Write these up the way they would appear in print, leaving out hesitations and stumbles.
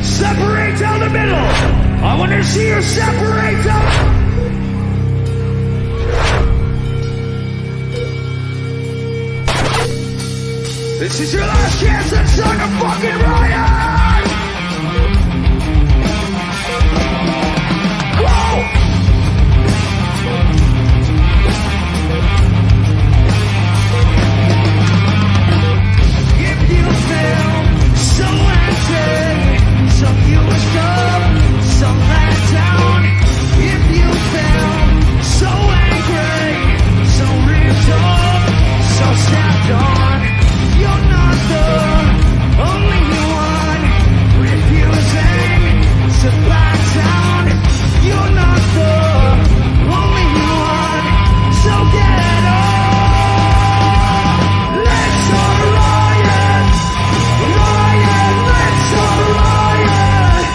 Separate down the middle. I want to see you separate down. This is your last chance to start a fucking riot. Whoa! If you feel so empty, some you up, some let down. If you feel so angry, so ripped up, so stepped on, you're not the only one refusing to back down. You're not the only one, so get up. Let's start a riot, riot, let's start a riot.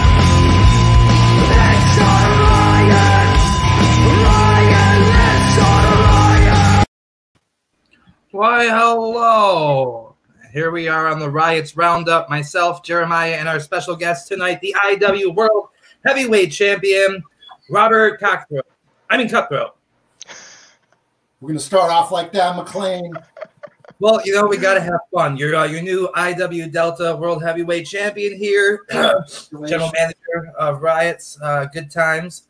Let's start a riot, riot, let's start a riot. Why, hello. Here we are on the Riots Roundup. Myself, Jeremiah, and our special guest tonight, the IW World Heavyweight Champion, Robert Cutthroat. We're going to start off like that, McLean. Well, you know, we got to have fun. You're your new IW Delta World Heavyweight Champion here, General Manager of Riots. Good times.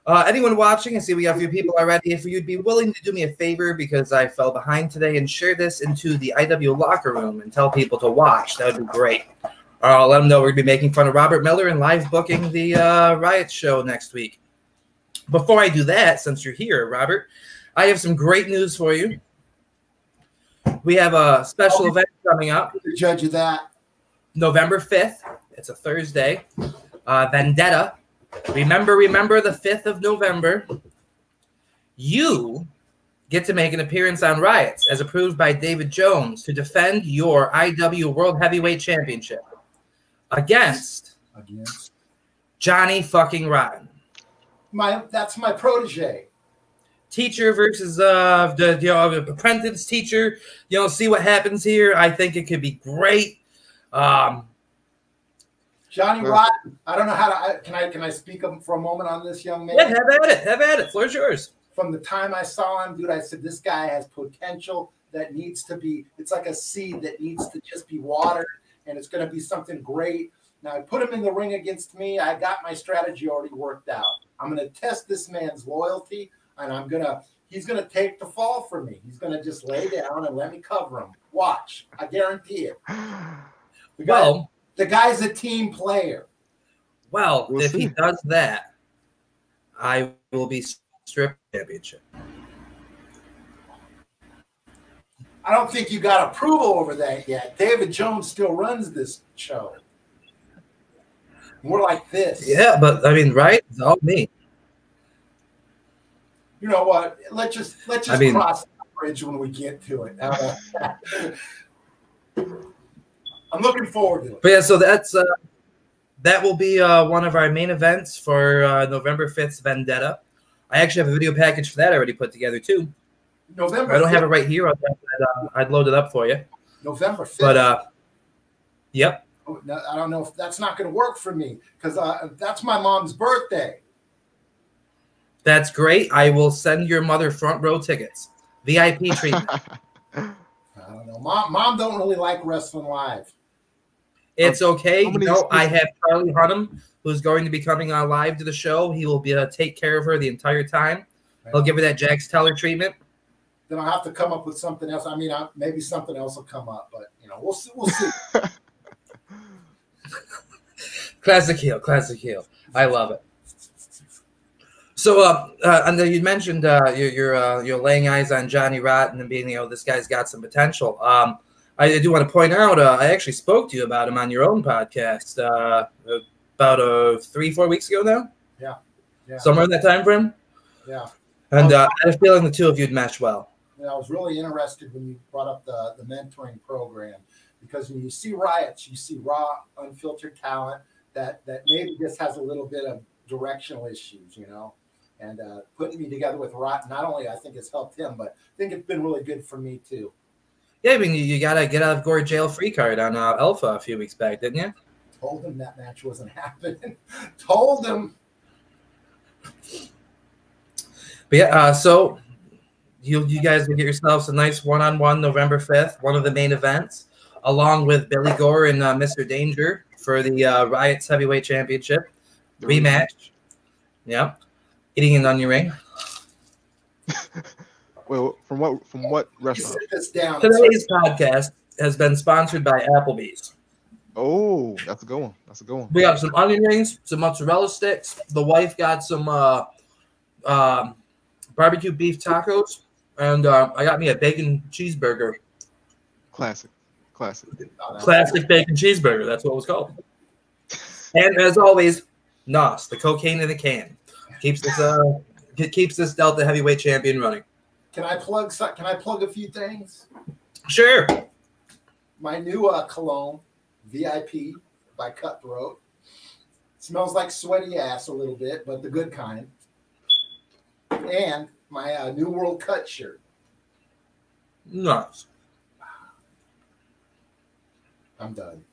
Anyone watching, I see we got a few people already. If you'd be willing to do me a favor, because I fell behind today, and share this into the IW locker room and tell people to watch, that would be great. I'll let them know we're going to be making fun of Robert Miller and live booking the Riot show next week. Before I do that, since you're here, Robert, I have some great news for you. We have a special event coming up. The judge of that. November 5th. It's a Thursday. Vendetta. Remember the 5th of November. You get to make an appearance on Riots as approved by David Jones to defend your IW World Heavyweight Championship against Johnny fucking Rotten. That's my protege. Teacher versus the apprentice teacher. See what happens here. I think it could be great. Johnny Rotten, I don't know how to. Can I speak for a moment on this young man? Yeah, have at it. Floor's yours. From the time I saw him, dude, I said this guy has potential that needs to be. It's like a seed that needs to just be watered, and it's going to be something great. Now I put him in the ring against me. I got my strategy already worked out. I'm going to test this man's loyalty, and he's going to take the fall for me. He's going to just lay down and let me cover him. Watch, I guarantee it. The guy's a team player. Well, if he does that, I will be stripped championship. I don't think you got approval over that yet. David Jones still runs this show. More like this. Yeah, but I mean, right? It's all me. You know what? Let's just cross the bridge when we get to it. I'm looking forward to it. But yeah, so that will be one of our main events for November 5th's Vendetta. I actually have a video package for that already put together too. November. I don't have it right here. I'd load it up for you. November 5th. But yep. I don't know if that's not going to work for me because that's my mom's birthday. That's great. I will send your mother front row tickets, VIP treatment. I don't know. Mom don't really like wrestling live. It's okay. I have Charlie Hunnam, who's going to be coming on live to the show. He will be take care of her the entire time. He'll give her that Jax Teller treatment. Then I'll have to come up with something else. I mean, maybe something else will come up, but we'll see. We'll see. Classic heel. I love it. So, and you mentioned you're laying eyes on Johnny Rotten and being, this guy's got some potential. I do want to point out, I actually spoke to you about him on your own podcast about 3-4 weeks ago now. somewhere in that time frame. Yeah. And I had a feeling the two of you'd mesh well. I was really interested when you brought up the mentoring program, because when you see Riots, you see raw, unfiltered talent that maybe just has a little bit of directional issues, you know. And putting me together with Rot, not only I think it's helped him, but I think it's been really good for me too. Yeah, I mean, you got to get out of Gore jail free card on Alpha a few weeks back, didn't you? Told him that match wasn't happening. Told him. But yeah, so you guys will get yourselves a nice one-on-one November 5th, one of the main events, along with Billy Gore and Mr. Danger for the Riots Heavyweight Championship rematch. Yeah, eating an onion ring. Well, from what restaurant? Sit this down. Today's podcast has been sponsored by Applebee's. Oh, that's a good one. That's a good one. We got some onion rings, some mozzarella sticks. The wife got some barbecue beef tacos, and I got me a bacon cheeseburger. Classic. Classic bacon cheeseburger. That's what it was called. And as always, NOS, the cocaine in a can, keeps this Delta Heavyweight Champion running. Can I plug a few things? Sure. My new cologne, VIP by Cutthroat. Smells like sweaty ass a little bit, but the good kind. And my New World Cut shirt. Nice. I'm done.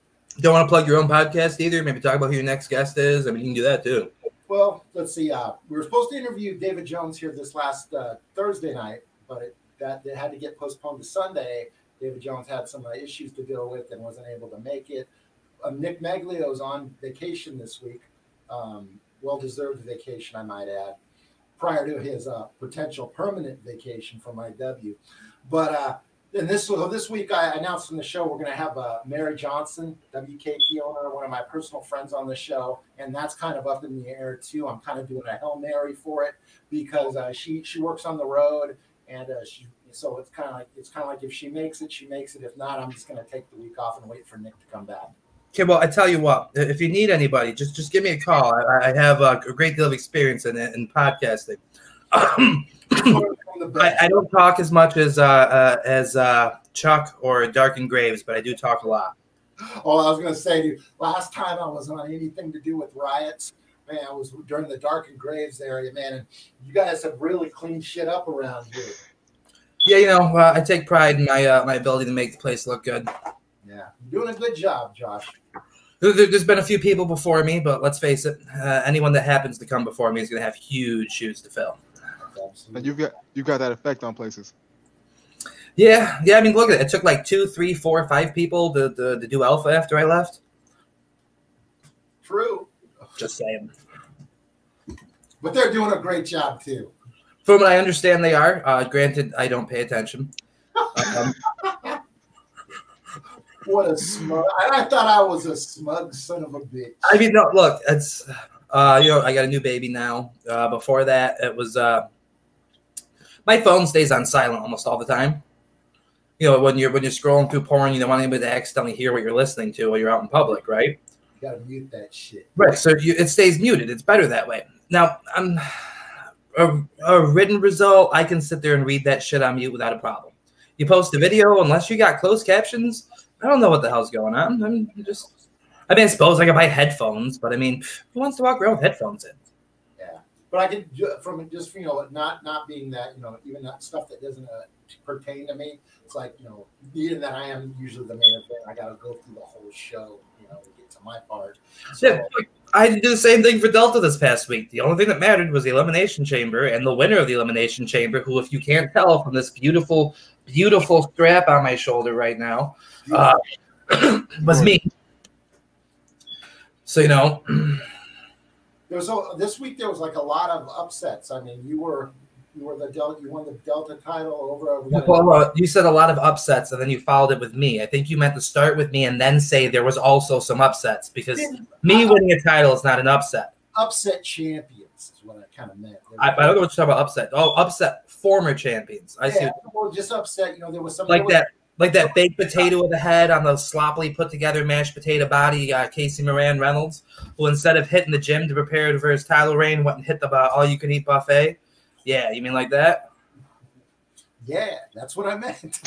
Don't want to plug your own podcast either? Maybe talk about who your next guest is? I mean, you can do that too. Well, let's see. We were supposed to interview David Jones here this last Thursday night, but it had to get postponed to Sunday. David Jones had some issues to deal with and wasn't able to make it. Nick Maglio's on vacation this week. Well-deserved vacation, I might add, prior to his potential permanent vacation from IW. But and this week, I announced on the show we're going to have Mary Johnson, WKP owner, one of my personal friends on the show, and that's kind of up in the air too. I'm kind of doing a Hail Mary for it because she works on the road, and so it's kind of like if she makes it, she makes it. If not, I'm just going to take the week off and wait for Nick to come back. Okay, well, I tell you what, if you need anybody, just give me a call. I have a great deal of experience in podcasting. I don't talk as much as Chuck or Dark Graves, but I do talk a lot. Oh, I was going to say, dude, last time I was on anything to do with Riots, man, I was during the Dark Graves area, man, and you guys have really cleaned shit up around here. Yeah, you know, I take pride in my ability to make the place look good. Yeah, you're doing a good job, Josh. There's been a few people before me, but let's face it, anyone that happens to come before me is going to have huge shoes to fill. And you've got that effect on places. Yeah. I mean, look at it. It took like 2, 3, 4, 5 people to do Alpha after I left. True. Just saying. But they're doing a great job too. From what I understand, they are. Granted, I don't pay attention. What a smug! I thought I was a smug son of a bitch. I mean, no. Look, it's I got a new baby now. Before that, it was my phone stays on silent almost all the time. You know, when you're scrolling through porn, you don't want anybody to accidentally hear what you're listening to while you're out in public, right? You gotta mute that shit. Right. So it stays muted. It's better that way. Now, a written result, I can sit there and read that shit on mute without a problem. You post a video, unless you got closed captions, I don't know what the hell's going on. I mean, I suppose I could buy headphones, but I mean, who wants to walk around with headphones in? Yeah, but I can not being that, even that stuff that doesn't pertain to me. It's like, being that I am usually the main event, I got to go through the whole show, to get to my part. So, yeah, I did the same thing for Delta this past week. The only thing that mattered was the Elimination Chamber, and the winner of the Elimination Chamber, who, if you can't tell from this beautiful, beautiful strap on my shoulder right now, was me. So, this week there was like a lot of upsets. I mean, you won the Delta title over. Well, you said a lot of upsets, and then you followed it with me. I think you meant to start with me and then say there was also some upsets, because me winning a title is not an upset. Upset champions is what I kind of meant. I don't know what you're talking about. Upset. Oh, upset former champions. I see. Well, just upset. There was some like that. Like that baked potato with the head on the sloppily put together mashed potato body, Casey Moran Reynolds, who instead of hitting the gym to prepare for his title reign, went and hit the all-you-can-eat buffet. Yeah, you mean like that? Yeah, that's what I meant.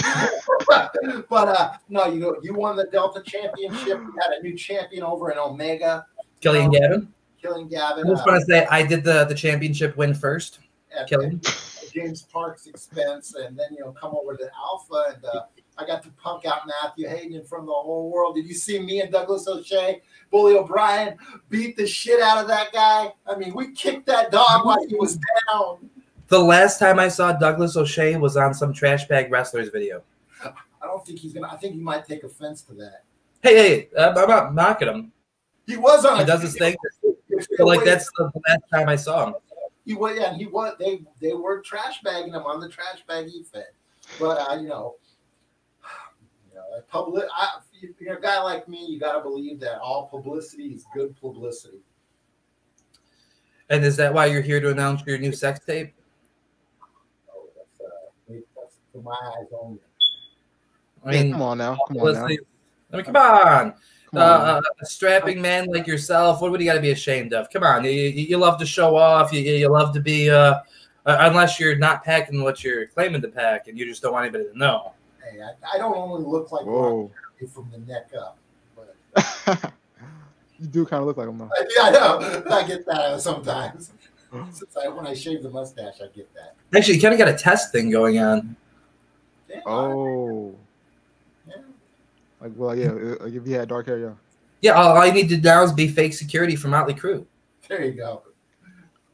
But no, you won the Delta Championship. You had a new champion over in Omega. Killian Gavin. Killian Gavin. I just want to say I did the championship win first. Killian. James Park's expense, and then come over to Alpha, and I got to punk out Matthew Hayden in front of the whole world. Did you see me and Douglas O'Shea, Bully O'Brien, beat the shit out of that guy? I mean, we kicked that dog while he was down. The last time I saw Douglas O'Shea was on some trash bag wrestlers video. I don't think he's gonna. I think he might take offense to that. Hey, I'm not knocking him. He was on. He does his thing. So, like, that's the last time I saw him. He was, yeah, he was. They were trash bagging him on the trash bag he fed. But you're a guy like me. You got to believe that all publicity is good publicity. And is that why you're here to announce your new sex tape? Oh, that's for my eyes only. I mean, come on now. Come on. A strapping man like yourself, what do you got to be ashamed of? Come on, you love to show off. You love to be, unless you're not packing what you're claiming to pack, and you just don't want anybody to know. Hey, I don't only look like Ron from the neck up, but you do kind of look like him though. Yeah, I know. I get that sometimes. When I shave the mustache, I get that. Actually, you kind of got a test thing going on. Yeah, oh. Like, well, yeah, like if you had dark hair, yeah. Yeah, all I need to do now is be fake security for Motley Crue. There you go.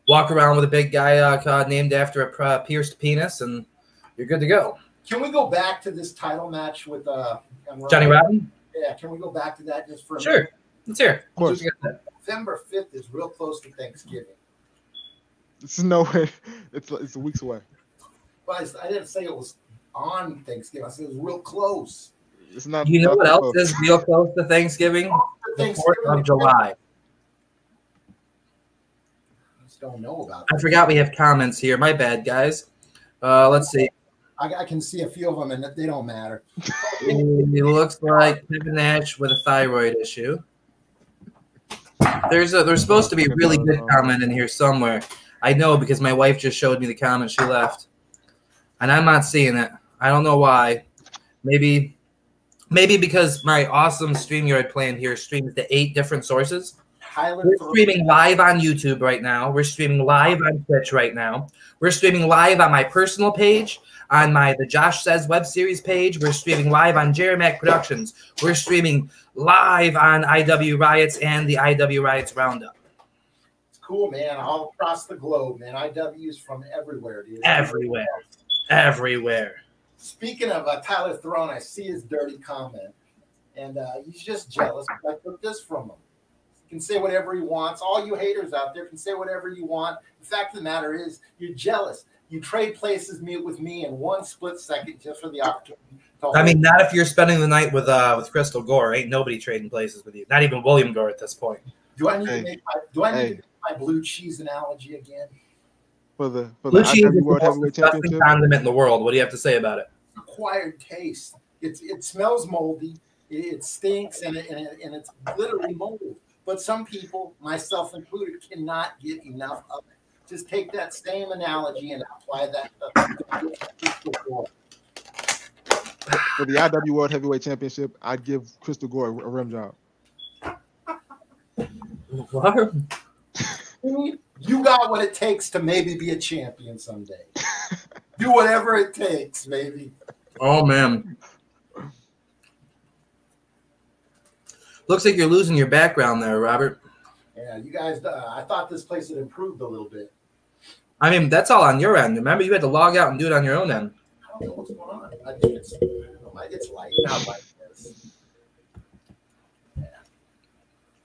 Walk around with a big guy named after a pierced penis, and you're good to go. Can we go back to this title match with Johnny Rotten? Yeah, can we go back to that just for a Sure. minute? Let's hear it. Of course. November 5th is real close to Thanksgiving. It's no way. It's weeks away. But I didn't say it was on Thanksgiving. I said it was real close. It's not. You know not what else close. is real close to Thanksgiving? The 4th of July. I just don't know about I forgot we have comments here. My bad, guys. Let's see. I can see a few of them, and they don't matter. It looks like Kevin Nash with a thyroid issue. There's supposed to be a really good comment in here somewhere. I know because my wife just showed me the comment she left, and I'm not seeing it. I don't know why. Maybe because my awesome StreamYard plan here streams to 8 different sources. We're streaming live on YouTube right now. We're streaming live on Twitch right now. We're streaming live on my personal page, on the Josh Says web series page. We're streaming live on Jeremac Productions. We're streaming live on IW Riots and the IW Riots Roundup. It's cool, man. All across the globe, man. IW's from everywhere, dude. Everywhere. Speaking of Tyler Throne, I see his dirty comment, and he's just jealous. I took this from him. He can say whatever he wants. All you haters out there can say whatever you want. The fact of the matter is, you're jealous. You trade places with me in one split second just for the opportunity. I mean, not if you're spending the night with Crystal Gore. Ain't nobody trading places with you. Not even William Gore at this point. Do I need to make my blue cheese analogy again? For the blue cheese is the World most Heavyweight disgusting Championship. condiment in the world. What do you have to say about it? Acquired taste. It smells moldy. It stinks, and it's literally mold. But some people, myself included, cannot get enough of it. Just take that same analogy and apply that to For the IW World Heavyweight Championship, I'd give Crystal Gore a rim job. What? You got what it takes to maybe be a champion someday. Do whatever it takes, baby. Oh, man. Looks like you're losing your background there, Robert. Yeah, you guys, I thought this place had improved a little bit. I mean, that's all on your end. Remember, you had to log out and do it on your own end. I don't know what's going on. I think it's lighting out like this. Yeah.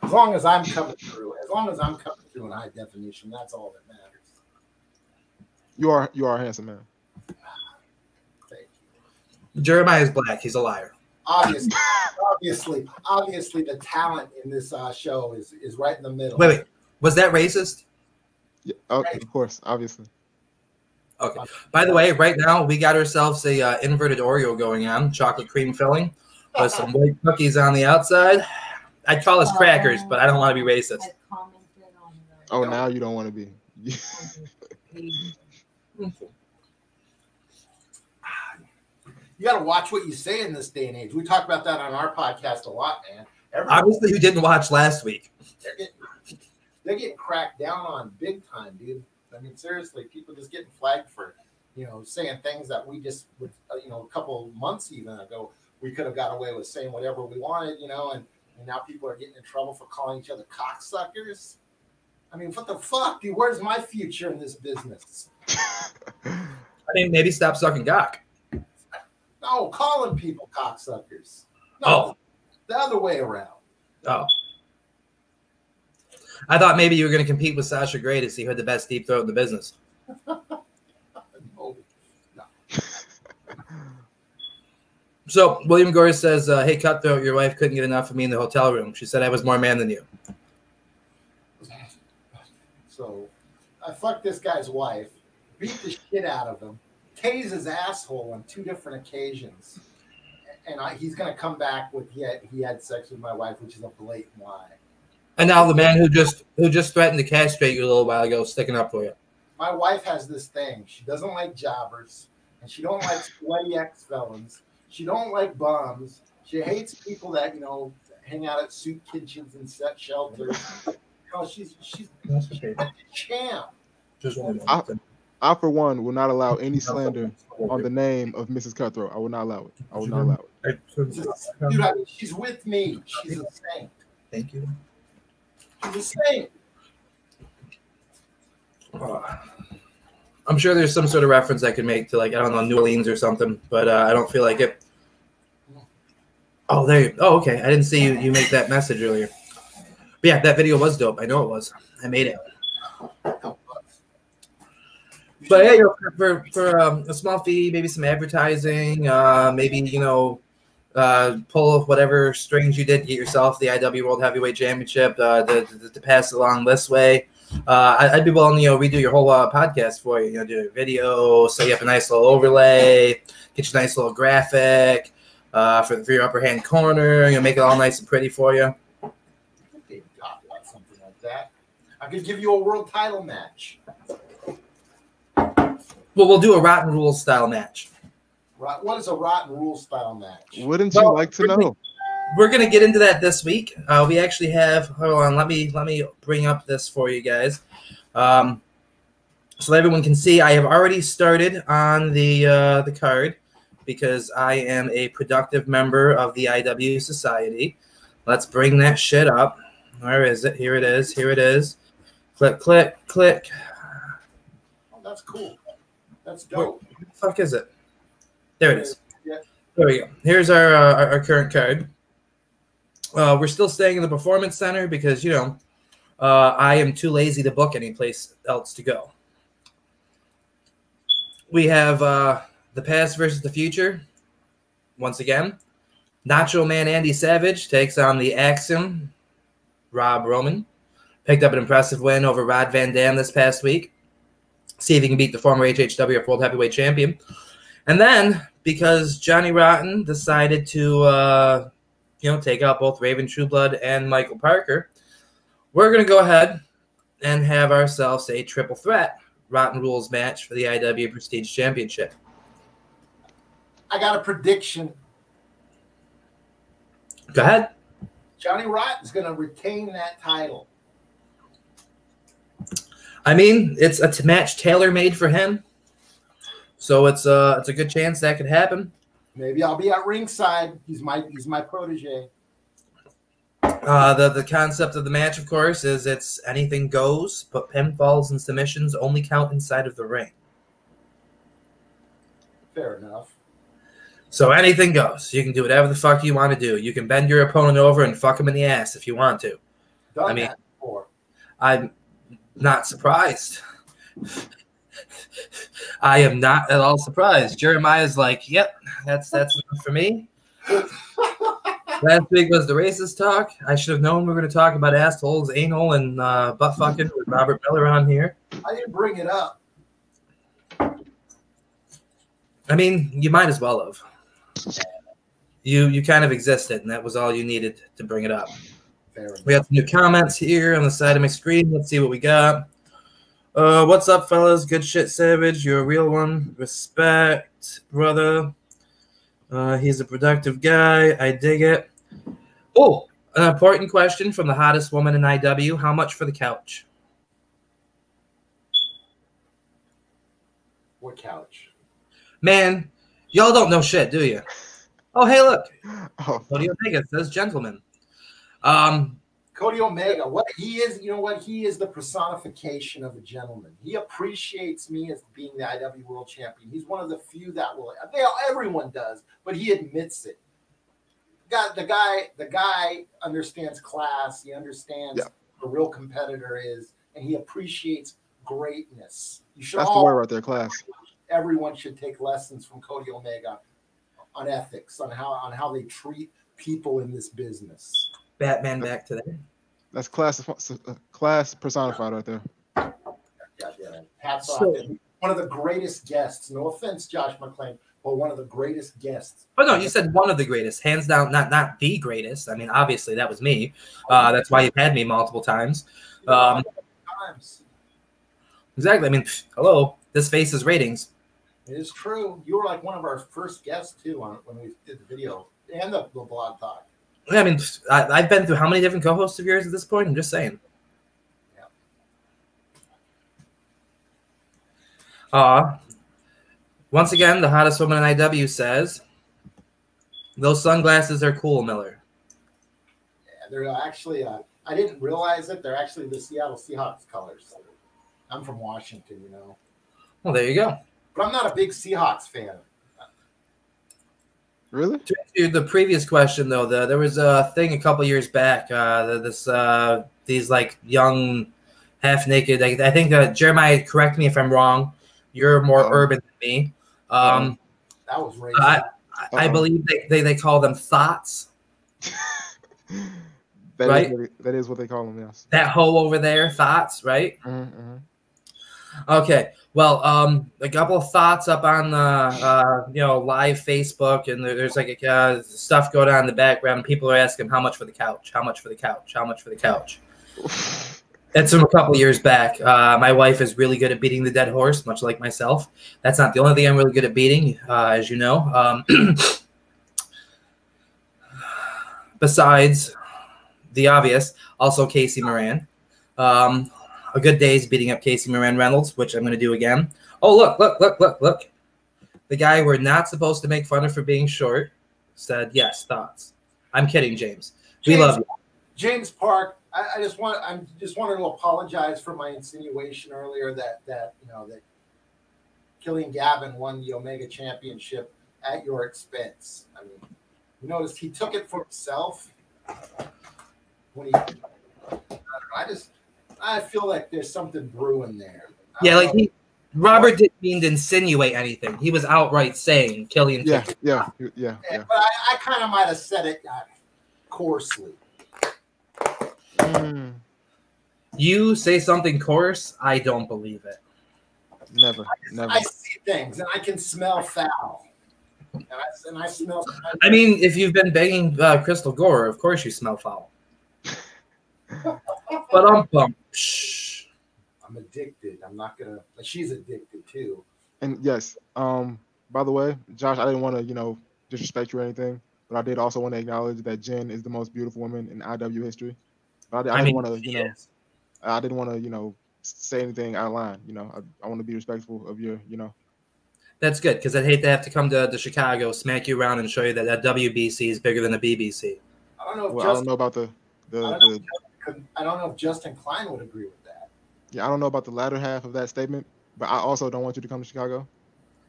As long as I'm coming through in high definition, that's all that matters. You are a handsome man. Thank you. Jeremiah's black. He's a liar. Obviously, the talent in this show is right in the middle. Wait. Was that racist? Yeah, of course, obviously. Okay. By the way, right now we got ourselves a inverted Oreo going on, chocolate cream filling, with some white cookies on the outside. I'd call us crackers, but I don't want to be racist. Oh, now you don't want to be. You got to watch what you say in this day and age. We talk about that on our podcast a lot, man. Obviously, you didn't watch last week. They're getting cracked down on big time, dude. I mean, seriously, people just getting flagged for, saying things that we just, a couple months even ago, we could have got away with saying whatever we wanted, and now people are getting in trouble for calling each other cocksuckers. I mean, what the fuck, dude? Where's my future in this business? I mean, maybe stop sucking cock. No, calling people cocksuckers. No, the other way around. Oh. I thought maybe you were going to compete with Sasha Grey to see who had the best deep throat in the business. No. So William Gore says, hey, Cutthroat, your wife couldn't get enough of me in the hotel room. She said I was more man than you. So I fucked this guy's wife, beat the shit out of him, tased his asshole on 2 different occasions. And he's going to come back with, he had sex with my wife, which is a blatant lie. And now the man who just threatened to castrate you a little while ago is sticking up for you. My wife has this thing. She doesn't like jobbers, and she don't like sweaty ex-felons. She don't like bums. She hates people that, hang out at soup kitchens and set shelters. She's a champ. I, for one, will not allow any slander on the name of Mrs. Cutthroat. I will not allow it. I will not allow it. Dude, she's with me. She's a saint. Thank you. She's a saint. I'm sure there's some sort of reference I could make to, like, I don't know, New Orleans or something, but I don't feel like it. Oh, there you. Oh, okay. I didn't see you make that message earlier. But yeah, that video was dope. I know it was. I made it. But hey, for a small fee, maybe some advertising, maybe pull whatever strings you did to get yourself the IW World Heavyweight Championship to pass it along this way. I'd be willing to redo your whole podcast for you. Do a video, set you up a nice little overlay, get you a nice little graphic for your upper hand corner. Make it all nice and pretty for you. Something like that. I could give you a world title match. Well, we'll do a Rotten Rules style match. What is a Rotten Rules style match? Wouldn't you like to know? We're going to get into that this week. We actually have, hold on, let me bring up this for you guys. So everyone can see I have already started on the card because I am a productive member of the IW Society. Let's bring that shit up. Where is it? Here it is. Here it is. Click, click, click. Oh, that's cool. That's dope. Where the fuck is it? There it is. Yeah. There we go. Here's our current card. We're still staying in the Performance Center because, I am too lazy to book any place else to go. We have the past versus the future. Once again, Nacho Man Andy Savage takes on the Axiom Rob Roman. Picked up an impressive win over Rod Van Dam this past week. See if he can beat the former HHWF World Heavyweight Champion. And then, because Johnny Rotten decided to, take out both Raven Trueblood and Michael Parker, we're going to go ahead and have ourselves a triple threat Rotten Rules match for the IW Prestige Championship. I got a prediction. Go ahead. Johnny Rotten's going to retain that title. I mean, it's a match tailor-made for him, so it's a good chance that could happen. Maybe I'll be at ringside. He's my protege. The concept of the match, of course, is it's anything goes, but pinfalls and submissions only count inside of the ring. Fair enough. So anything goes. You can do whatever the fuck you want to do. You can bend your opponent over and fuck him in the ass if you want to. Done that before. I'm not surprised. I am not at all surprised. Jeremiah's like, yep, that's enough for me. Last week was the racist talk. I should have known we were going to talk about assholes, anal, and butt fucking with Robert Miller on here. I didn't bring it up. I mean, you might as well have. You kind of existed, and that was all you needed to bring it up. We have some new comments here on the side of my screen. Let's see what we got. What's up, fellas? Good shit, Savage. You're a real one. Respect, brother. He's a productive guy. I dig it. Oh, an important question from the hottest woman in IW. How much for the couch? What couch? Man, y'all don't know shit, do you? Oh, hey, look. Oh, Cody Omega says gentleman. Cody Omega, what he is, you know what? He is the personification of a gentleman. He appreciates me as being the IW World Champion. He's one of the few that will. Everyone does, but he admits it. The guy understands class. He understands what a real competitor is, and he appreciates greatness. You should. That's the word right there, class. Everyone should take lessons from Cody Omega on ethics, on how they treat people in this business. Batman back today. That's class personified right there. Yeah. Hats off. One of the greatest guests. No offense, Josh McClain, but one of the greatest guests. Oh no, you said one of the greatest, hands down. Not the greatest. I mean, obviously that was me. That's why you've had me multiple times. Exactly. I mean, hello. This faces ratings. It is true. You were like one of our first guests too when we did the video and the blog talk. I mean, I've been through how many different co-hosts of yours at this point? I'm just saying. Yeah. Once again, the hottest woman in IW says, those sunglasses are cool, Miller. Yeah, they're actually, I didn't realize it. They're actually the Seattle Seahawks colors. I'm from Washington, you know. Well, there you go. But I'm not a big Seahawks fan. Really? To the previous question, though, there was a thing a couple years back. These like young, half naked. I think Jeremiah, correct me if I'm wrong. You're more urban than me. That was racist. I believe they call them thoughts. Right? That is what they call them. Yes. That hoe over there, thoughts, right? Mm-hmm. Okay. Well, a couple of thoughts up on the live Facebook, and there's like stuff going on in the background. People are asking how much for the couch, how much for the couch, how much for the couch. It's from a couple of years back. My wife is really good at beating the dead horse, much like myself. That's not the only thing I'm really good at beating, as you know. Besides the obvious, also Casey Moran. A good day is beating up Casey Moran Reynolds, which I'm going to do again. Oh, look. The guy we're not supposed to make fun of for being short said, yes, thoughts. I'm kidding, James. We love you. James Park, I just wanted to apologize for my insinuation earlier that Killian Gavin won the Omega Championship at your expense. I mean, you noticed he took it for himself when he. I feel like there's something brewing there. Robert didn't mean to insinuate anything. He was outright saying Killian. Yeah. But I kind of might have said it coarsely. You say something coarse, I don't believe it. Never. I see things and I can smell foul. And I smell. I mean, if you've been banging Crystal Gore, of course you smell foul. But I'm addicted. I'm not gonna. She's addicted too. And yes, by the way, Josh, I didn't want to, disrespect you or anything, but I did also want to acknowledge that Jen is the most beautiful woman in IW history. But I didn't want to, I didn't want to, say anything out of line. I want to be respectful of your, That's good, because I'd hate to have to come to Chicago, smack you around, and show you that WBC is bigger than the BBC. I don't know. I don't know about I don't know if Justin Klein would agree with that. Yeah, I don't know about the latter half of that statement, but I also don't want you to come to Chicago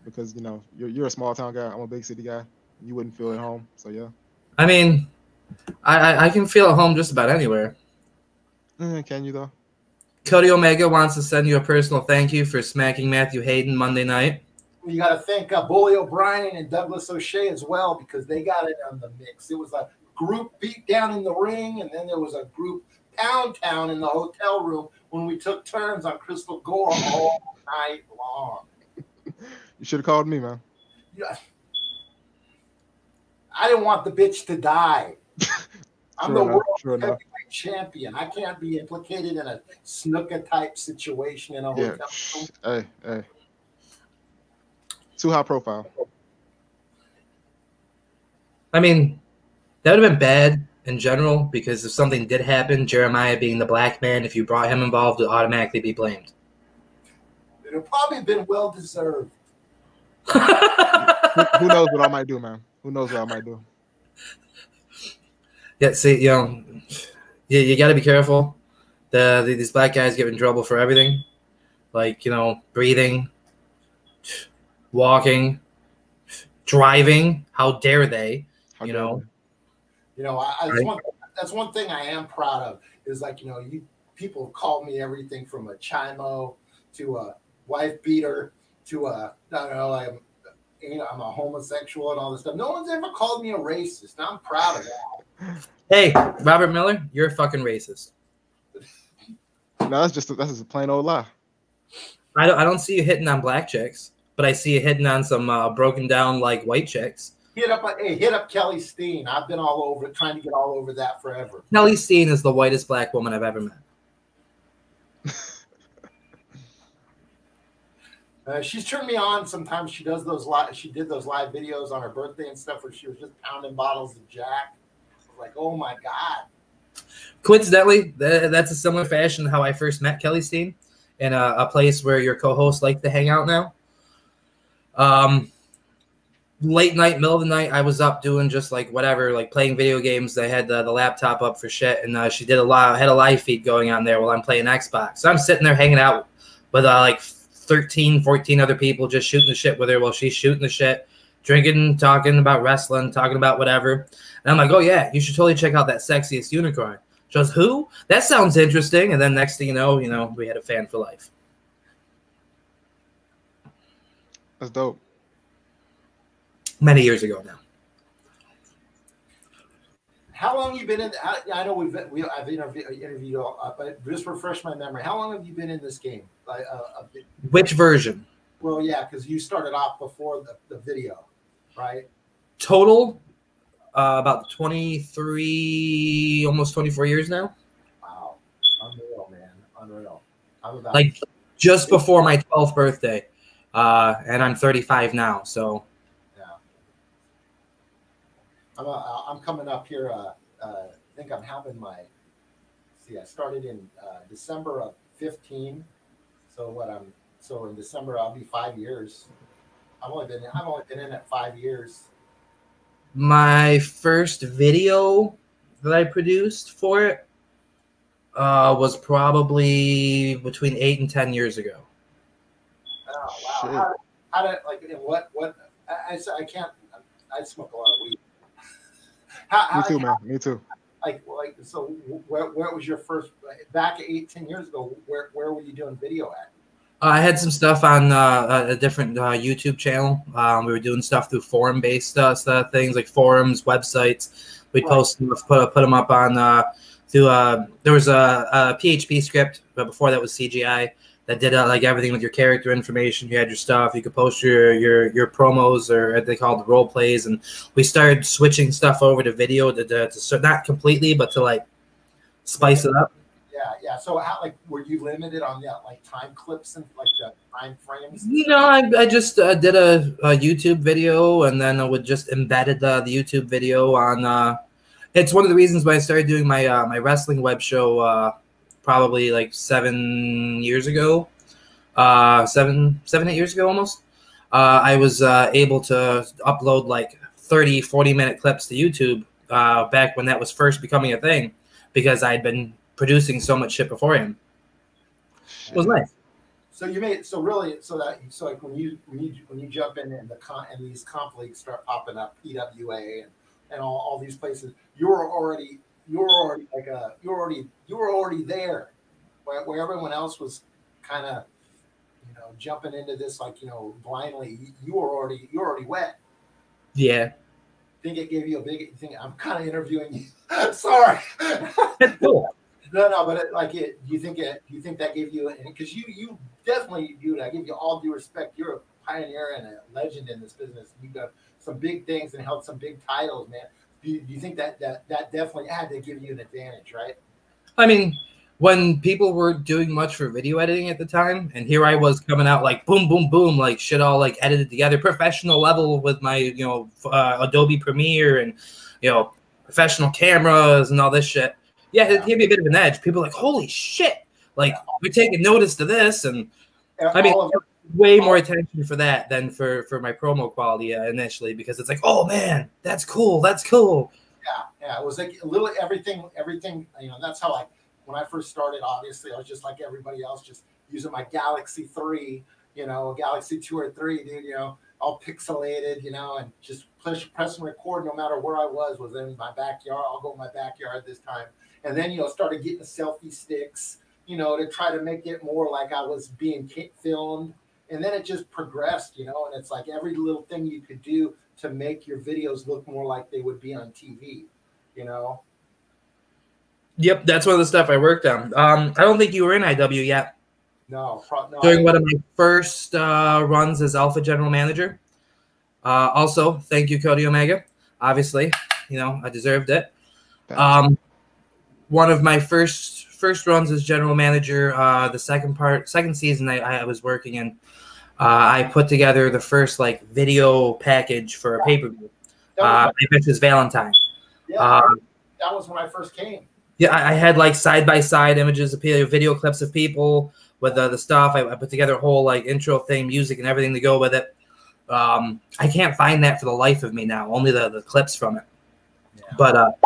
because you're a small town guy. I'm a big city guy. You wouldn't feel at home, so yeah. I mean, I can feel at home just about anywhere. Can you though? Cody Omega wants to send you a personal thank you for smacking Matthew Hayden Monday night. You got to thank Bully O'Brien and Douglas O'Shea as well because they got it on the mix. It was a group beat down in the ring, and then there was a group pound town in the hotel room when we took turns on Crystal Gore all night long. You should have called me, man. Yeah, I didn't want the bitch to die. I'm the world heavyweight champion. I can't be implicated in a snooker type situation in a hotel room. Hey. Too high profile. I mean, that would have been bad in general because if something did happen, Jeremiah being the black man, if you brought him involved, would automatically be blamed. It would probably have been well deserved. Who knows what I might do, man? Who knows what I might do? Yeah, see, you got to be careful. These black guys get in trouble for everything, like breathing, walking, driving. How dare they? That's one thing I am proud of is like you people have called me everything from a chimo to a wife beater to a I'm a homosexual and all this stuff. No one's ever called me a racist. I'm proud of that. Hey, Robert Miller, you're a fucking racist. No, that's just a plain old lie. I don't see you hitting on black chicks, but I see you hitting on some broken down like white chicks. Hit up Kelly Steen. I've been all over trying to get all over that forever. Kelly Steen is the whitest black woman I've ever met. She's turned me on. Sometimes she does those live. She did those live videos on her birthday and stuff where she was just pounding bottles of Jack. I was like, oh my god. Coincidentally, that's a similar fashion how I first met Kelly Steen in a place where your co-hosts like to hang out now. Late night, middle of the night, I was up doing just like whatever, like playing video games. I had the laptop up for shit, and she had a live feed going on there while I'm playing Xbox. So I'm sitting there hanging out with like 13, 14 other people just shooting the shit with her while she's shooting the shit, drinking, talking about wrestling, talking about whatever. And I'm like, oh yeah, you should totally check out that Sexiest Unicorn. She goes, who? That sounds interesting. And then next thing you know, we had a fan for life. That's dope. Many years ago now. How long have you been in? I know I've interviewed you, but just refresh my memory. How long have you been in this game? Which version? Well, yeah, because you started off before the video, right? Total, about 23, almost 24 years now. Wow, unreal, man, unreal. I'm about like just before my 12th birthday, and I'm 35 now, so. I'm coming up here. I think I'm having I started in December of 15. So in December I'll be 5 years. I've only been in it 5 years. My first video that I produced for it was probably between 8 and 10 years ago. Oh wow! How did what? I can't. I smoke a lot of weed. Me too, man. Me too. So where was your first back 8-10 years ago? Where were you doing video at? I had some stuff on a different YouTube channel. We were doing stuff through forum-based things like forums, websites. We post them, put them up on through. There was a PHP script, but before that was CGI. That did like everything with your character information. You had your stuff. You could post your promos, or they called role plays, and we started switching stuff over to video to not completely, but to like spice it up. Yeah. So how were you limited on that time clips and the time frames? I just did a YouTube video, and then I would just embedded the YouTube video on. It's one of the reasons why I started doing my my wrestling web show. Probably like 7 years ago, 8 years ago almost. I was able to upload like 40-minute clips to YouTube back when that was first becoming a thing, because I'd been producing so much shit beforehand. It was nice. So you made when you jump in and these comp leagues start popping up, PWA and all these places, you were already there, where everyone else was kind of jumping into this blindly. You were already wet. Yeah. Think it gave you a big thing. I'm kind of interviewing you. Sorry. Cool. No, but do you think that gave you, because you definitely, dude, I give you all due respect. You're pioneer and a legend in this business. You've done some big things and held some big titles, man. Do you think that definitely had to give you an advantage, right? I mean, when people were doing much for video editing at the time, and here I was coming out like boom, boom, boom, like shit all like edited together, professional level with my, you know, Adobe Premiere and, you know, professional cameras and all this shit. Yeah, it gave me a bit of an edge. People are like, holy shit, like we're taking notice to this. And I mean, way more attention for that than for my promo quality initially, because it's like, oh man, that's cool. That's cool. Yeah. It was like a little everything, you know, that's how when I first started, obviously I was just like everybody else, just using my Galaxy 3, you know, Galaxy 2 or 3, dude, you know, all pixelated, you know, and just press and record no matter where I was in my backyard. I'll go in my backyard this time. And then, you know, started getting the selfie sticks, you know, to try to make it more like I was being filmed. And then it just progressed, you know, and it's like every little thing you could do to make your videos look more like they would be on TV, you know? Yep, that's one of the stuff I worked on. I don't think you were in IW yet. No. During one of my first runs as Alpha General Manager. Also, thank you, Cody Omega. Obviously, you know, I deserved it. One of my first runs as General Manager, the second season I was working in, I put together the first like video package for a pay-per-view. It was Valentine. Yeah, that was when I first came. Yeah, I had like side-by-side images of video clips of people with the stuff. I put together a whole like intro thing, music, and everything to go with it. I can't find that for the life of me now. Only the clips from it. Yeah. But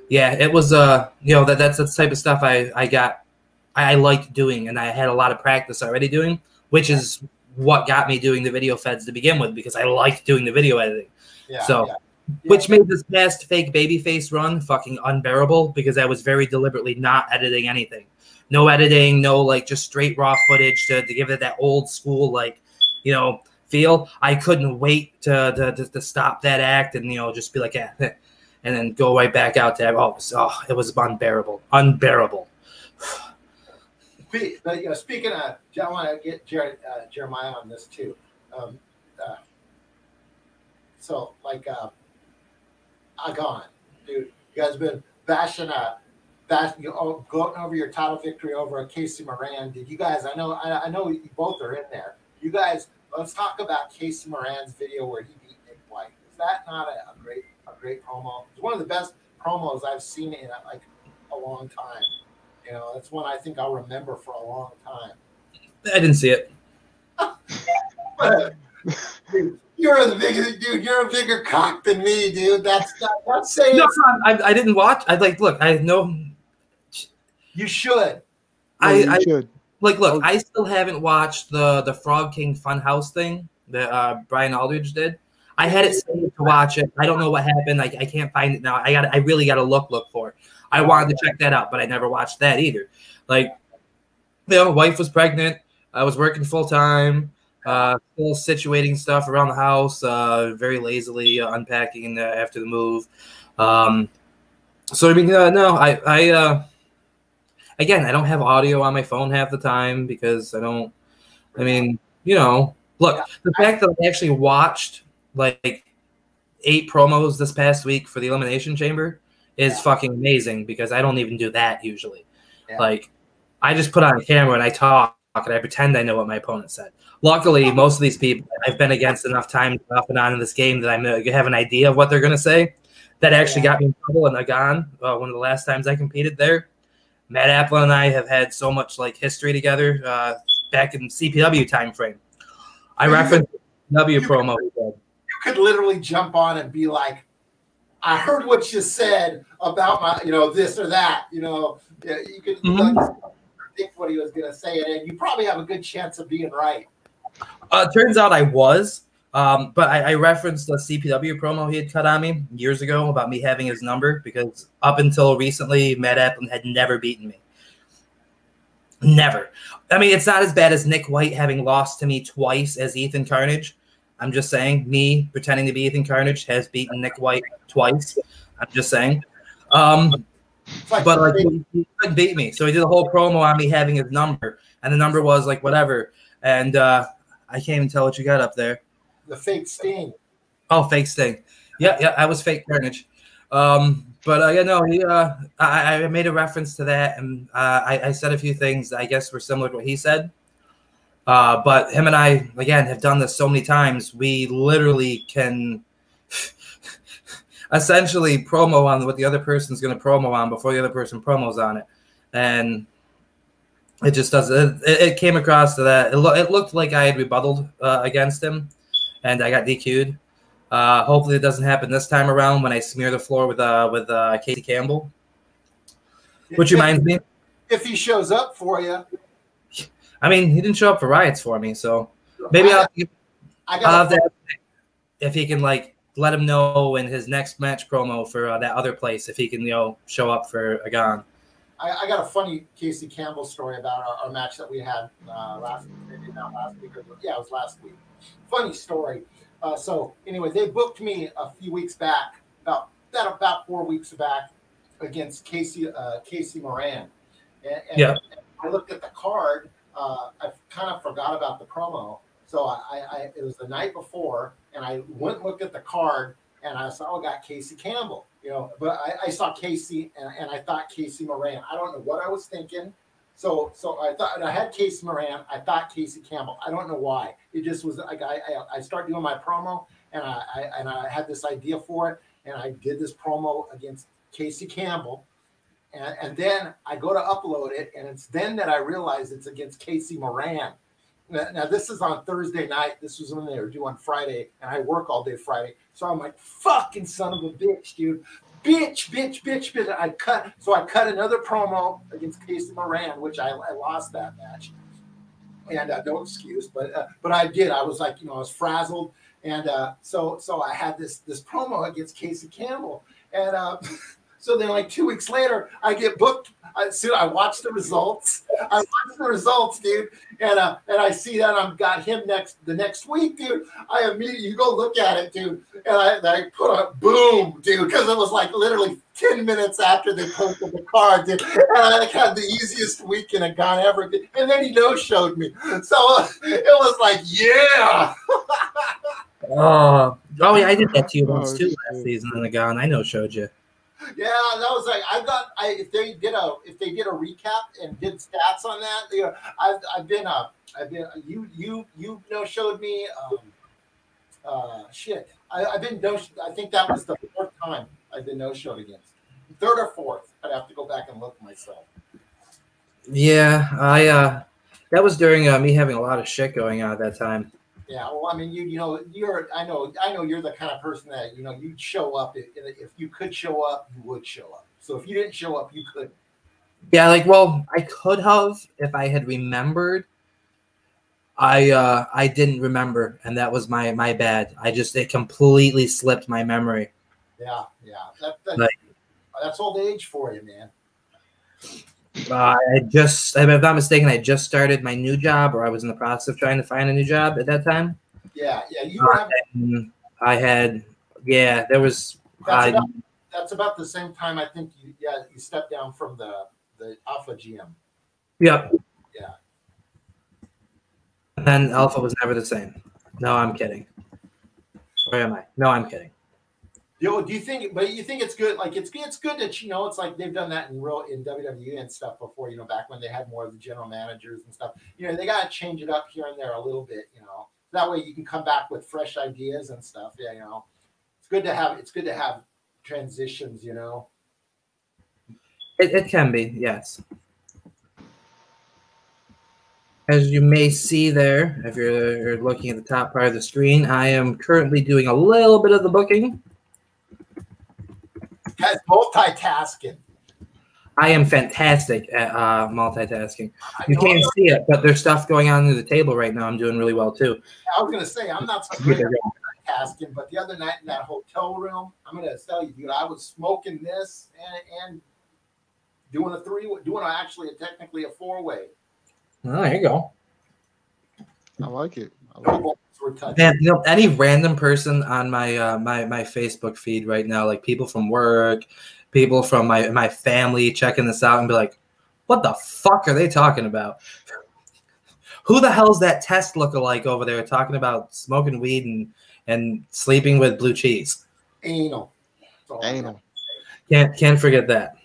yeah, it was you know, that's the type of stuff I liked doing, and I had a lot of practice already doing, which is what got me doing the video feds to begin with, because I liked doing the video editing. Yeah, so. Yeah. Which made this past fake babyface run fucking unbearable, because I was very deliberately not editing anything. No editing, no like just straight raw footage to give it that old school like, you know, feel. I couldn't wait to stop that act and, you know, just be like, yeah, and then go right back out to it was unbearable. Unbearable. Speaking of, I want to get Jeremiah on this too. So like Agon, dude, you guys been bashing going over your title victory over Casey Moran. Did you guys? I know you both are in there. You guys, let's talk about Casey Moran's video where he beat Nick White. Is that not a great promo? It's one of the best promos I've seen in like a long time. You know, that's one I think I'll remember for a long time. I didn't see it. Dude, you're the biggest dude. You're a bigger cock than me, dude. That's saying. No, I didn't watch. I like look. I know. You should. I should. Like, look. I still haven't watched the Frog King Funhouse thing that Brian Aldridge did. I had it saved to watch it. I don't know what happened. I can't find it now. I really got to look for it. I wanted to check that out, but I never watched that either. Like, you know, wife was pregnant. I was working full time. Still situating stuff around the house, very lazily unpacking after the move. So I mean, no, I again, I don't have audio on my phone half the time because I don't. I mean, you know, look, the fact that I actually watched like 8 promos this past week for the Elimination Chamber is fucking amazing, because I don't even do that usually. Yeah. Like, I just put on a camera and I talk and I pretend I know what my opponent said. Luckily, most of these people I've been against enough times off and on in this game that I have an idea of what they're going to say. That actually got me in trouble in Agon, one of the last times I competed there. Matt Applin and I have had so much like history together back in CPW time frame. I referenced the W promo. You could literally jump on and be like, I heard what you said about my, you know, this or that, you know. Yeah, you could predict what he was going to say, and you probably have a good chance of being right. Turns out I was, but I referenced the CPW promo he had cut on me years ago about me having his number, because up until recently, Matt Applin had never beaten me. Never. I mean, it's not as bad as Nick White having lost to me twice as Ethan Carnage. I'm just saying, me pretending to be Ethan Carnage has beaten Nick White twice. I'm just saying. But like, he couldn't beat me. So he did a whole promo on me having his number, and the number was like whatever. And I can't even tell what you got up there. The fake Sting. Oh, fake Sting. Yeah, I was fake Carnage. But no, I made a reference to that, and I said a few things that I guess were similar to what he said. But him and I, again, have done this so many times. We literally can essentially promo on what the other person's going to promo on before the other person promos on it. And it just doesn't. It came across to that. It looked like I had rebutted against him, and I got DQ'd. Hopefully it doesn't happen this time around when I smear the floor with Casey Campbell. Which reminds me, if he shows up for you. I mean, he didn't show up for Riots for me, so maybe I'll have to, if he can like let him know in his next match promo for that other place if he can show up for Agon. I got a funny Casey Campbell story about our match that we had last week. It was last week. Funny story. So anyway, they booked me a few weeks back, about 4 weeks back, against Casey Moran. And I looked at the card. I kind of forgot about the promo. So it was the night before, and I went and looked at the card, and I saw I got Casey Campbell. But I saw Casey, and I thought Casey Moran. I don't know what I was thinking. So I thought I had Casey Moran. I thought Casey Campbell. I don't know why. It just was like I started doing my promo, and I had this idea for it, and I did this promo against Casey Campbell, and then I go to upload it, and it's then that I realize it's against Casey Moran. Now this is on Thursday night. This was when they were due on Friday, and I work all day Friday. So I'm like, fucking son of a bitch, dude. Bitch. I cut another promo against Casey Moran, which I lost that match. And no excuse, but I did. I was like, I was frazzled. And so I had this promo against Casey Campbell. And so then like 2 weeks later, I get booked. I watched the results. Dude. And I see that I've got him the next week, dude. I immediately, you go look at it, dude. And I put a boom, dude, because it was like literally 10 minutes after they posted the card, dude. And I had the easiest weekend of Gone ever. And then he no-showed me. So it was like, yeah. Oh yeah, I did that to you once too last season in the Gone. I no-showed you. Yeah, that was like if they did a recap and did stats on that, you no-showed me. I've been I think that was the fourth time I've been no-showed against. Third or fourth. I'd have to go back and look myself. Yeah, that was during me having a lot of shit going on at that time. Yeah, well, I mean, I know you're the kind of person that, you'd show up. If you could show up, you would show up. So if you didn't show up, you couldn't. Yeah, I could have if I had remembered. I didn't remember, and that was my bad. It completely slipped my memory. Yeah. That's old age for you, man. If I'm not mistaken, I just started my new job, or I was in the process of trying to find a new job at that time. Yeah. You were there was. That's about the same time I think you stepped down from the Alpha GM. Yep. Yeah. And then Alpha was never the same. No, I'm kidding. Where am I? No, I'm kidding. Do you think? But you think it's good? Like it's good that it's like they've done that in WWE and stuff before. Back when they had more of the general managers and stuff. They got to change it up here and there a little bit. That way you can come back with fresh ideas and stuff. Yeah, it's good to have. It's good to have transitions. It can be, yes. As you may see there, if you're looking at the top part of the screen, I am currently doing a little bit of the booking. Guys, multitasking. I am fantastic at multitasking. You can't see it, but there's stuff going on under the table right now. I'm doing really well, too. I was going to say, I'm not so great at multitasking, but the other night in that hotel room, I'm going to tell you, dude, I was smoking this and doing technically a four-way. Oh, there you go. I like it. Man, any random person on my my Facebook feed right now, like people from work, people from my family checking this out and be like, what the fuck are they talking about? Who the hell's that Test lookalike over there talking about smoking weed and sleeping with blue cheese? Anal. Anal. Can't forget that.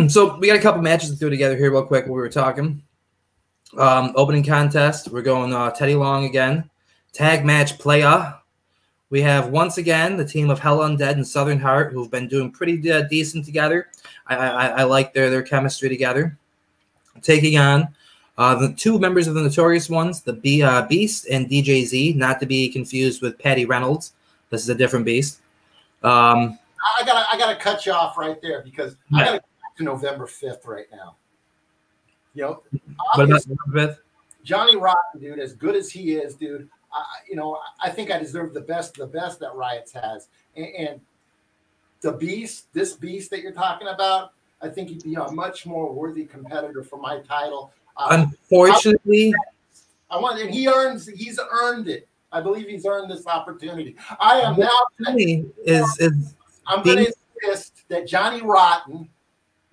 So we got a couple matches to throw together here real quick while we were talking. Opening contest, we're going Teddy Long again. Tag match playa. We have once again the team of Hell Undead and Southern Heart, who've been doing pretty decent together. I like their chemistry together. Taking on the two members of the Notorious Ones, the Beast and DJZ, not to be confused with Patty Reynolds. This is a different Beast. I gotta cut you off right there because I gotta go back to November 5th right now. You know, what about November 5th? Johnny Rotten, dude, as good as he is, dude. I think I deserve the best that Riots has, and the Beast, this Beast that you're talking about, I think he'd be a much more worthy competitor for my title. Unfortunately, he's earned it. I believe he's earned this opportunity. I'm going to insist that Johnny Rotten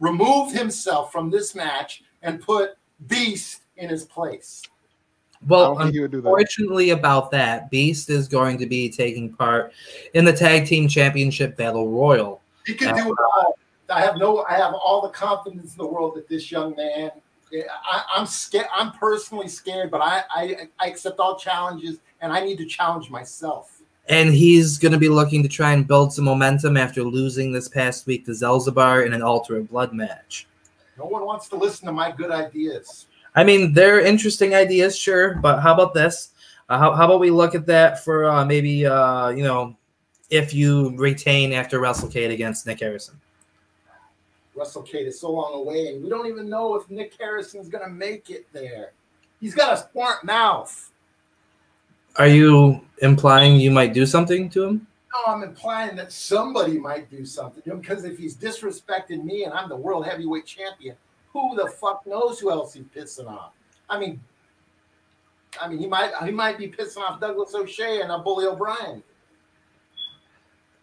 remove himself from this match and put Beast in his place. Well, unfortunately about that, Beast is going to be taking part in the Tag Team Championship Battle Royal. He can do it all. I have all the confidence in the world that this young man. I'm scared. I'm personally scared, but I accept all challenges, and I need to challenge myself. And he's going to be looking to try and build some momentum after losing this past week to Zelzabar in an Altar of Blood match. No one wants to listen to my good ideas. I mean, they're interesting ideas, sure, but how about this? How about we look at that for maybe, if you retain after WrestleCade against Nick Harrison? WrestleCade is so long away, and we don't even know if Nick Harrison's going to make it there. He's got a smart mouth. Are you implying you might do something to him? No, I'm implying that somebody might do something to him because if he's disrespecting me and I'm the world heavyweight champion, who the fuck knows who else he's pissing off? I mean, he might be pissing off Douglas O'Shea and Bully O'Brien.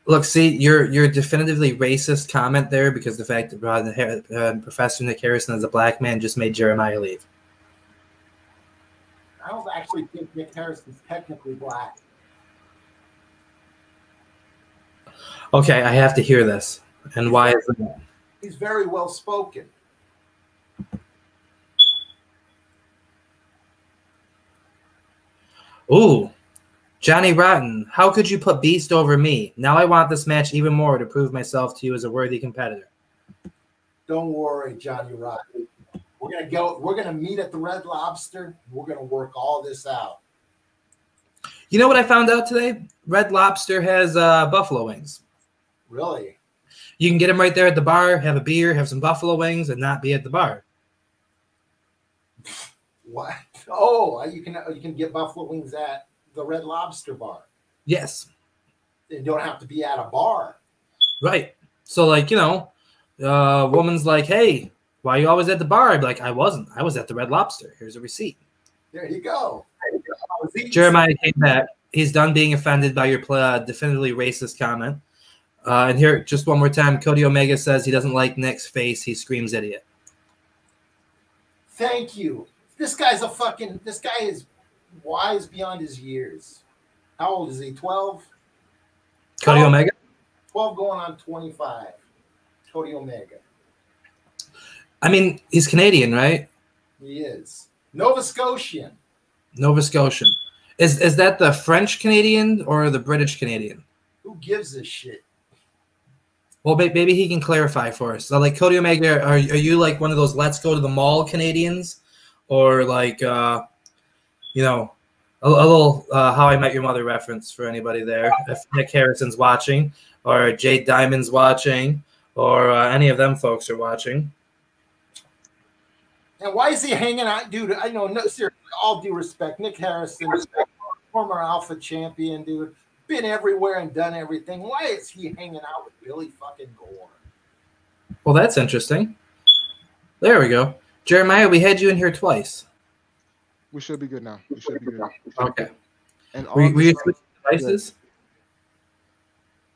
Look, see, your definitively racist comment there because the fact that Professor Nick Harrison is a black man just made Jeremiah leave. I don't actually think Nick Harrison's technically black. Okay, I have to hear this. And why is that? He's very well spoken. Ooh, Johnny Rotten, how could you put Beast over me? Now I want this match even more to prove myself to you as a worthy competitor. Don't worry, Johnny Rotten. We're gonna meet at the Red Lobster. We're gonna work all this out. You know what I found out today? Red Lobster has buffalo wings. Really? You can get them right there at the bar, have a beer, have some buffalo wings, and not be at the bar. What? Oh, you can get buffalo wings at the Red Lobster bar. Yes. You don't have to be at a bar. Right. So, like, woman's like, hey, why are you always at the bar? I'd be like, I wasn't. I was at the Red Lobster. Here's a receipt. There you go. Jeremiah came back. He's done being offended by your definitively racist comment. And here, just one more time, Cody Omega says he doesn't like Nick's face. He screams idiot. Thank you. This guy is wise beyond his years. How old is he? 12? Cody Omega? 12 going on 25. Cody Omega. I mean, he's Canadian, right? He is. Nova Scotian. Nova Scotian. Is that the French Canadian or the British Canadian? Who gives a shit? Well, maybe he can clarify for us. So, like, Cody Omega, are you like one of those let's go to the mall Canadians? Or like, a little How I Met Your Mother reference for anybody there. If Nick Harrison's watching, or Jade Diamond's watching, or any of them folks are watching. And why is he hanging out? Dude, I know, no, seriously, all due respect. Nick Harrison, former Alpha champion, dude. Been everywhere and done everything. Why is he hanging out with Billy fucking Gore? Well, that's interesting. There we go. Jeremiah, we had you in here twice. We should be good now. We should be good. Okay. And were you switching devices?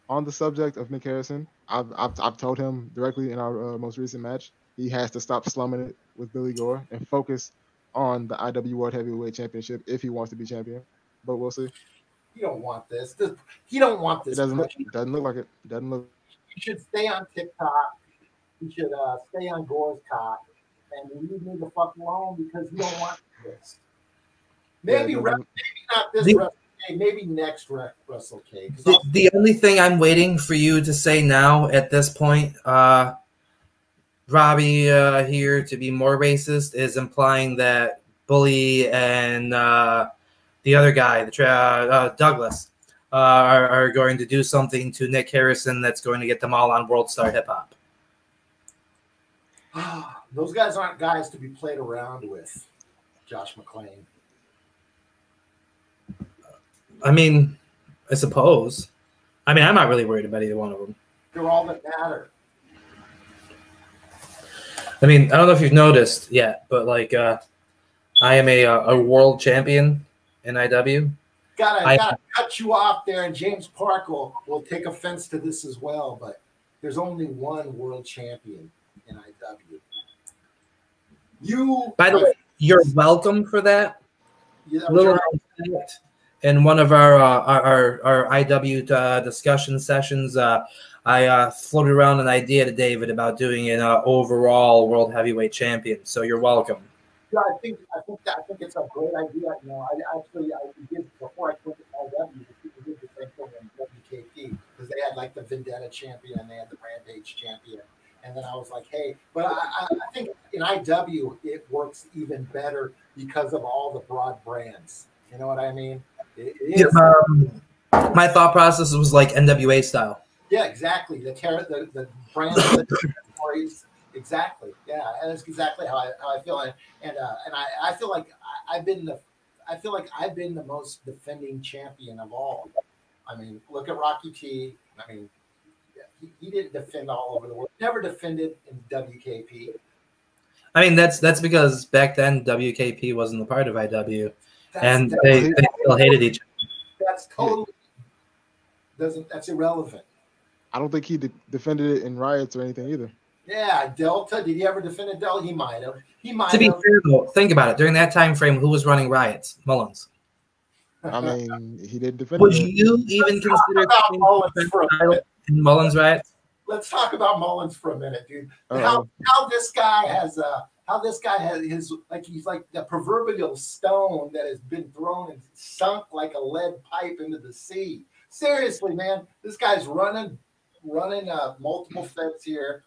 On the subject of Nick Harrison, I've told him directly in our most recent match he has to stop slumming it with Billy Gore and focus on the IW World Heavyweight Championship if he wants to be champion. But we'll see. You don't want this. He don't want It this. doesn't look like it. It doesn't look. You should stay on TikTok. You should stay on Gore's cock and leave me the fuck alone because you don't want this. Maybe, Yeah, maybe not this WrestleCade, maybe next WrestleCade. The only thing I'm waiting for you to say now at this point, Robbie here to be more racist is implying that Bully and the other guy, Douglas, are going to do something to Nick Harrison that's going to get them all on World Star Hip Hop. Those guys aren't guys to be played around with, Josh McClain. I mean, I suppose. I mean, I'm not really worried about either one of them. They're all that matter. I mean, I don't know if you've noticed yet, but like, I am a world champion in IW. Gotta cut you off there, and James Park will take offense to this as well, but there's only one world champion in IW. By the way, you're welcome for that. Yeah, Little in one of our IW discussion sessions, I floated around an idea to David about doing an overall world heavyweight champion. So you're welcome. Yeah, I think it's a great idea. You know, I did before I went to IW. People did the same thing in WKP because they had like the Vendetta champion and they had the Rampage champion. And then I was like, hey, but I think in IW it works even better because of all the broad brands. You know what I mean? It is. My thought process was like NWA style. Yeah, exactly. The brands, the territories. Exactly. Yeah, and that's exactly how I feel. And I feel like I've been the most defending champion of all. I mean, look at Rocky T. I mean, he didn't defend all over the world. Never defended in WKP. I mean, that's because back then WKP wasn't a part of IW, and they still hated each other. That's totally that's irrelevant. I don't think he defended it in riots or anything either. Yeah, Delta. Did he ever defend a Delta? He might have. To be fair, though, think about it. During that time frame, who was running riots? Mullins. I mean, he didn't defend. Would you even consider in Mullins riots? Let's talk about Mullins for a minute, dude. How this guy has his he's like the proverbial stone that has been thrown and sunk like a lead pipe into the sea. Seriously, man, this guy's running multiple feds here,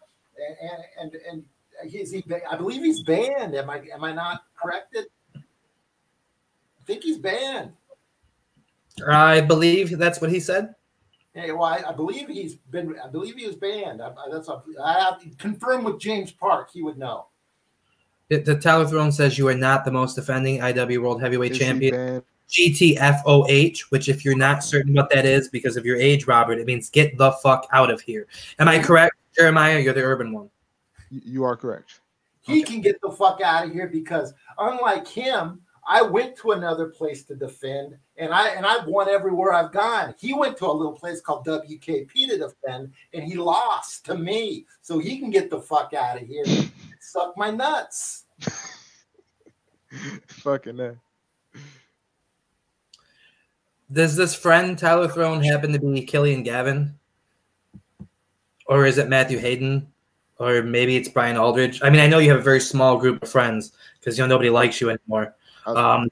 and I believe he's banned. Am I not corrected? I think he's banned. I believe that's what he said. Hey, well, I believe he was banned. I have to confirm with James Park. He would know. The Tower Throne says you are not the most defending IW World Heavyweight Champion. GTFOH, which if you're not certain what that is because of your age, Robert, it means get the fuck out of here. Am I correct, Jeremiah? You're the urban one. You are correct. He can get the fuck out of here because unlike him, I went to another place to defend, and I've won everywhere I've gone. He went to a little place called WKP to defend, and he lost to me. So he can get the fuck out of here. Suck my nuts. Fucking that. Does this friend Tyler Throne happen to be Killian Gavin? Or is it Matthew Hayden? Or maybe it's Brian Aldridge? I mean, I know you have a very small group of friends because nobody likes you anymore. How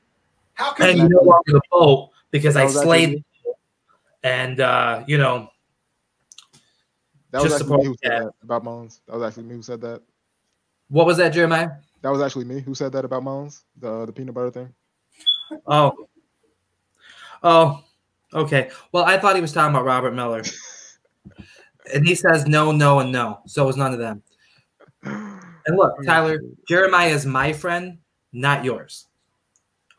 can and you no longer the Pope because I slayed you. And that was just actually me who said that about Mullins. That was actually me who said that. What was that, Jeremiah? That was actually me who said that about Mullins, the peanut butter thing. Oh, okay. Well, I thought he was talking about Robert Miller. And he says no, no, and no. So it was none of them. And look, Tyler, Jeremiah is my friend, not yours.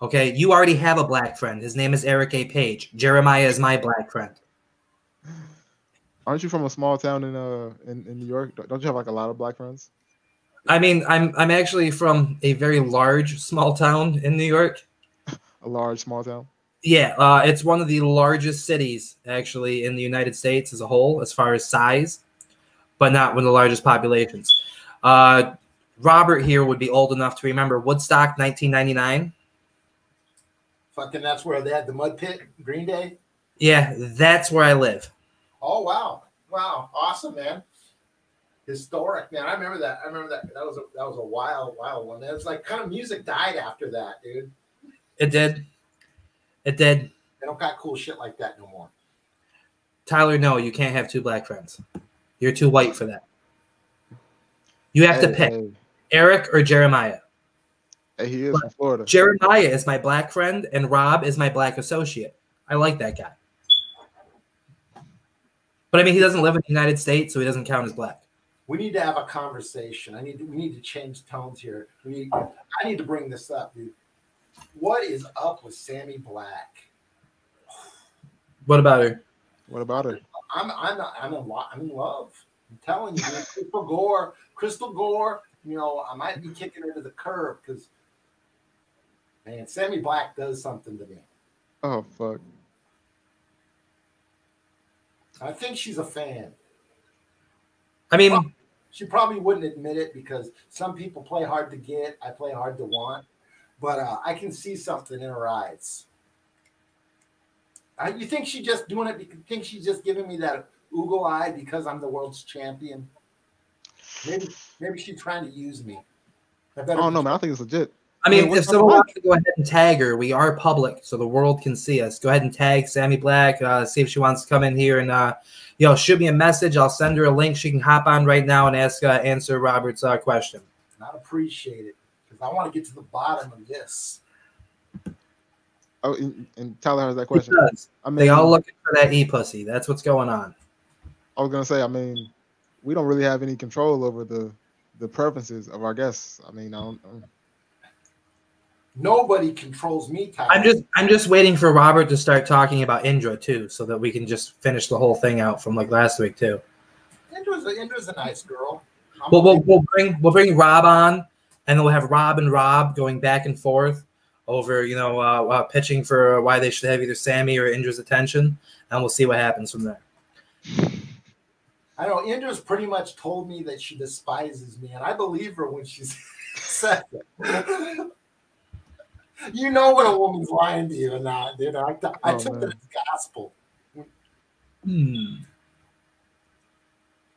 Okay? You already have a black friend. His name is Eric A. Page. Jeremiah is my black friend. Aren't you from a small town in New York? Don't you have like a lot of black friends? I mean, I'm actually from a very large small town in New York. A large small town? Yeah, it's one of the largest cities actually in the United States as a whole, as far as size, but not one of the largest populations. Robert here would be old enough to remember Woodstock, 1999. Fucking, that's where they had the mud pit, Green Day. Yeah, that's where I live. Oh wow, wow, awesome, man. Historic, man. I remember that. That was a wild one. It was like kind of music died after that, dude. It did. It did. They don't got cool shit like that no more. Tyler, no, you can't have two black friends. You're too white for that. You have to pick Eric or Jeremiah. Hey, he is from Florida. Jeremiah is my black friend, and Rob is my black associate. I like that guy. But I mean, he doesn't live in the United States, so he doesn't count as black. We need to have a conversation. We need to change tones here. I need to bring this up, dude. What is up with Sammy Black? What about her? What about her? I'm in love. I'm telling you, Crystal Gore. You know, I might be kicking her to the curb because, man, Sammy Black does something to me. Oh fuck. I think she's a fan. I mean, she probably wouldn't admit it because some people play hard to get. I play hard to want. But I can see something in her eyes. You think she's just doing it? You think she's just giving me that oogle eye because I'm the world's champion? Maybe she's trying to use me. I don't know, man. I think it's legit. I mean, if someone wants to go ahead and tag her, we are public, so the world can see us. Go ahead and tag Sammy Black. See if she wants to come in here and shoot me a message. I'll send her a link. She can hop on right now and answer Robert's question. I'd appreciate it because I want to get to the bottom of this. Oh, and Tyler has that question. I mean, they all looking for that e-pussy. That's what's going on. I was gonna say, I mean, we don't really have any control over the preferences of our guests. I mean, I don't. Nobody controls me, Tyler. I'm just waiting for Robert to start talking about Indra too, so that we can just finish the whole thing out from like last week too. Indra's a nice girl. We'll bring Rob on, and then we'll have Rob and Rob going back and forth over pitching for why they should have either Sammy or Indra's attention, and we'll see what happens from there. I know Indra's pretty much told me that she despises me, and I believe her when she says it. You know when a woman's lying to you or not, dude. I took that as gospel.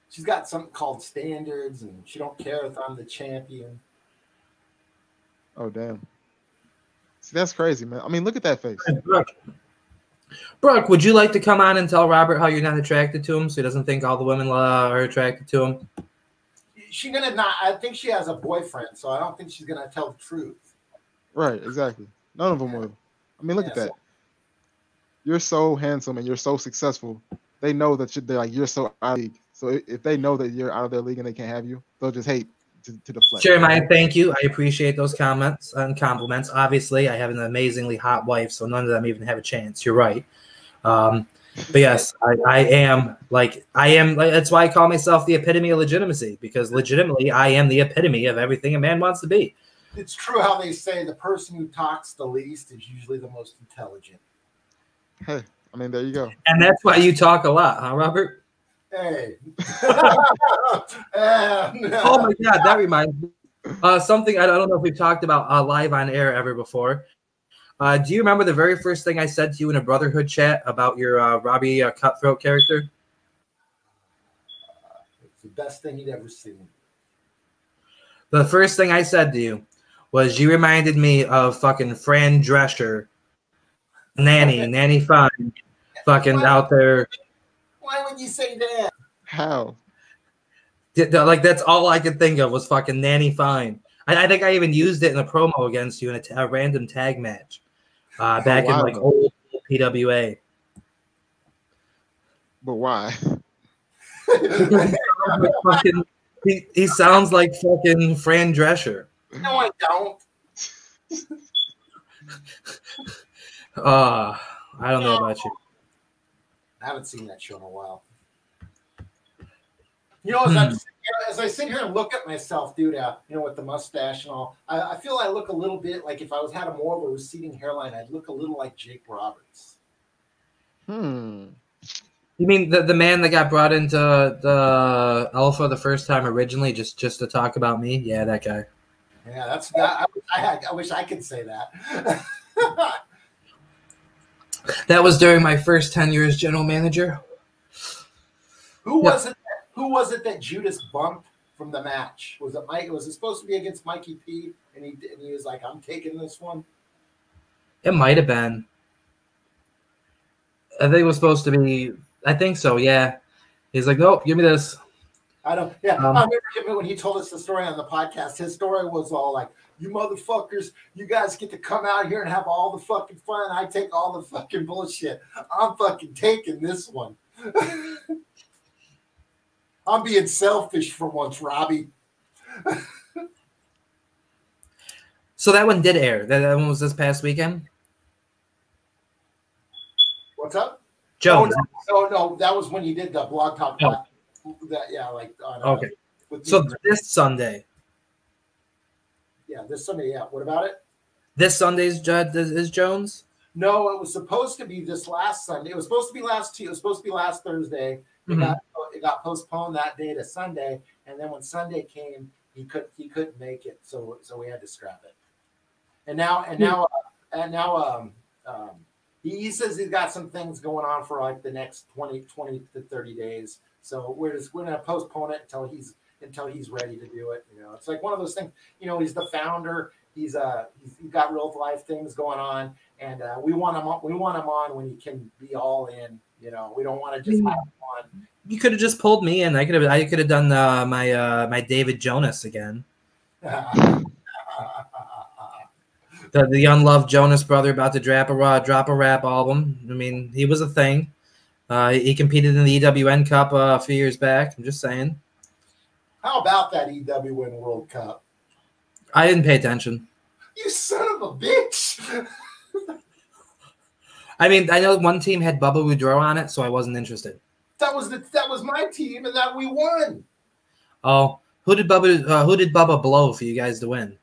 She's got something called standards, and she don't care if I'm the champion. Oh, damn. See, that's crazy, man. I mean, look at that face. Brooke, would you like to come on and tell Robert how you're not attracted to him so he doesn't think all the women are attracted to him? She's going to not. I think she has a boyfriend, so I don't think she's going to tell the truth. Right, exactly. None of them will. I mean, look at that. You're so handsome and you're so successful. They know that you're so out of league. So if they know that you're out of their league and they can't have you, they'll just hate to deflect. Jeremiah, thank you. I appreciate those comments and compliments. Obviously, I have an amazingly hot wife, so none of them even have a chance. You're right. But yes, I am. That's why I call myself the epitome of legitimacy, because legitimately, I am the epitome of everything a man wants to be. It's true how they say the person who talks the least is usually the most intelligent. Hey, I mean, there you go. And that's why you talk a lot, huh, Robert? Hey. Oh, my God. That reminds me. Something I don't know if we've talked about live on air ever before. Do you remember the very first thing I said to you in a Brotherhood chat about your Robbie Cutthroat character? It's the best thing you'd ever seen. The first thing I said to you was you reminded me of fucking Fran Drescher, Nanny Fine, fucking out there. Why would you say that? How? Like, that's all I could think of was fucking Nanny Fine. I think I even used it in a promo against you in a random tag match back in like old PWA. But why? He sounds like fucking Fran Drescher. No, I don't. I don't know about you. I haven't seen that show in a while. You know, as I'm sitting as I sit here and look at myself, dude, with the mustache and all, I feel I look a little bit like if I had a more of a receding hairline, I'd look a little like Jake Roberts. You mean the man that got brought into the Alpha the first time originally, just to talk about me? Yeah, that guy. Yeah, that's that. I wish I could say that. That was during my first tenure as general manager. Who was it? Who was it that Judas bumped from the match? Was it Mike? Was it supposed to be against Mikey P? And he was like, "I'm taking this one." It might have been. I think it was supposed to be. I think so. Yeah. He's like, "Nope, give me this." I don't. Yeah, I remember him when he told us the story on the podcast. His story was all like, "You motherfuckers, you guys get to come out here and have all the fucking fun. I take all the fucking bullshit. I'm fucking taking this one." I'm being selfish for once, Robbie. So that one did air. That one was this past weekend. What's up? Jones. Oh, no, that was when you did the blog talk. Oh. Okay. So this Sunday. Yeah, this Sunday. Yeah. What about it? This Sunday's is Jones. No, it was supposed to be this last Sunday. It was supposed to be last Thursday. It got postponed that day to Sunday, and then when Sunday came, he couldn't make it, so we had to scrap it. And now he says he's got some things going on for like the next 20 to 30 days. So we're gonna postpone it until he's ready to do it. It's like one of those things. He's the founder. He's got real life things going on, and we want him on when he can be all in. We don't want to just have him on. You could have just pulled me in. I could have done my David Jonas again. The unloved Jonas brother about to drop a rap album. I mean, he was a thing. He competed in the EWN Cup a few years back. I'm just saying. How about that EWN World Cup? I didn't pay attention. You son of a bitch! I mean, I know one team had Bubba Woodrow on it, so I wasn't interested. That was my team, and that we won. Oh, who did Bubba blow for you guys to win?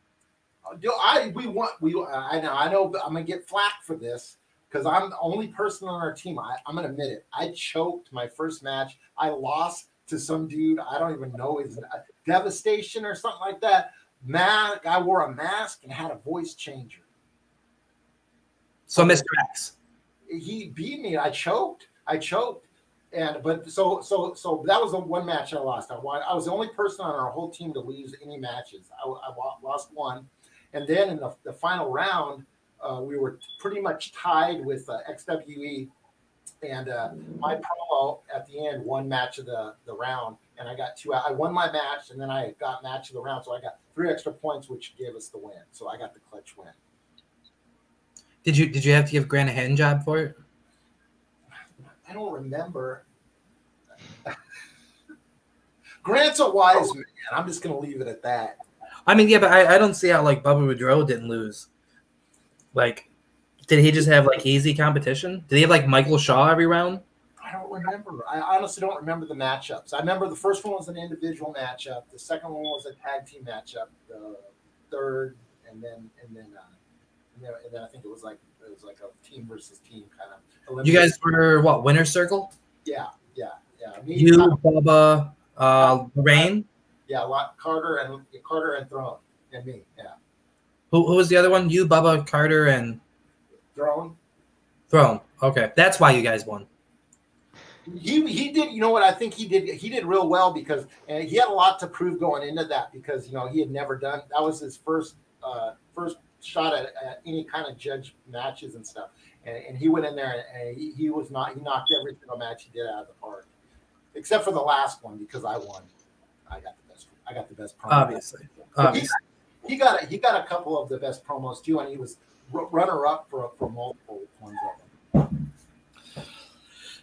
We won. I know. I'm gonna get flack for this because I'm the only person on our team. I'm gonna admit it. I choked my first match. I lost to some dude. I don't even know his Devastation or something like that. I wore a mask and had a voice changer. So Mr. X. He beat me. I choked. But so that was the one match I lost. I was the only person on our whole team to lose any matches. I lost one, and then in the final round, we were pretty much tied with XWE, and my promo at the end won match of the round, and I got two. I won my match, and then I got match of the round, so I got 3 extra points, which gave us the win. So I got the clutch win. Did you have to give Grant a hand job for it? I don't remember. Grant's a wise man. I'm just going to leave it at that. I mean, yeah, but I don't see how like Bubba Woodrow didn't lose. Like, did he just have like easy competition? Did he have like Michael Shaw every round? I don't remember. I honestly don't remember the matchups. I remember the first one was an individual matchup. The second one was a tag team matchup. The third, and then I think it was like a team versus team kind of. You guys were what, winner's circle? Yeah. You, Bubba, Lorraine. Yeah, Carter and Throne and me. Yeah. Who was the other one? You, Bubba, Carter, and Throne. Okay, that's why you guys won. He did. You know what? I think he did real well because he had a lot to prove going into that because he had never done. That was his first shot at any kind of judge matches and stuff. And he went in there and he knocked every single match he did out of the park, except for the last one because I won. I got the best promo. Obviously. He got a couple of the best promos too, and he was runner up for multiple ones of them.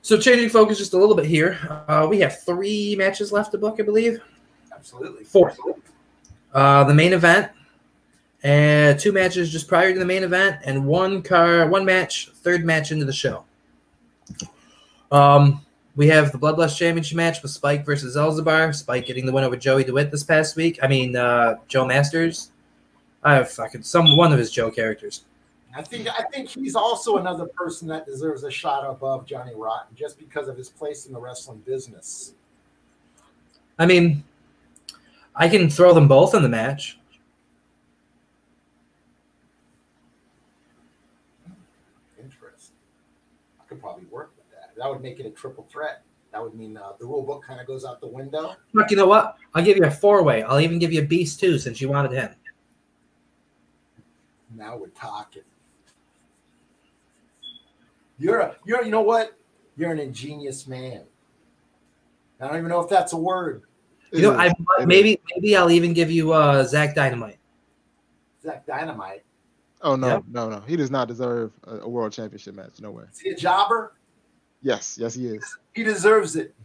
So changing focus just a little bit here, we have 3 matches left to book, I believe. Absolutely. 4. The main event, and 2 matches just prior to the main event, and one match, third match into the show. We have the Bloodlust Championship match with Spike versus Elzabar. Spike getting the win over Joey DeWitt this past week. I mean, Joe Masters. I have one of his Joe characters. I think he's also another person that deserves a shot above Johnny Rotten just because of his place in the wrestling business. I mean, I can throw them both in the match. Interesting. I could probably work with that. That would make it a triple threat. That would mean the rule book kind of goes out the window. Look, you know what? I'll give you a 4-way. I'll even give you a Beast too, since you wanted him. Now we're talking. You know what? You're an ingenious man. I don't even know if that's a word. You know, maybe I'll even give you Zach Dynamite. Zach Dynamite. Oh no, no. He does not deserve a world championship match. No way. Is he a jobber? Yes, he is. He deserves it.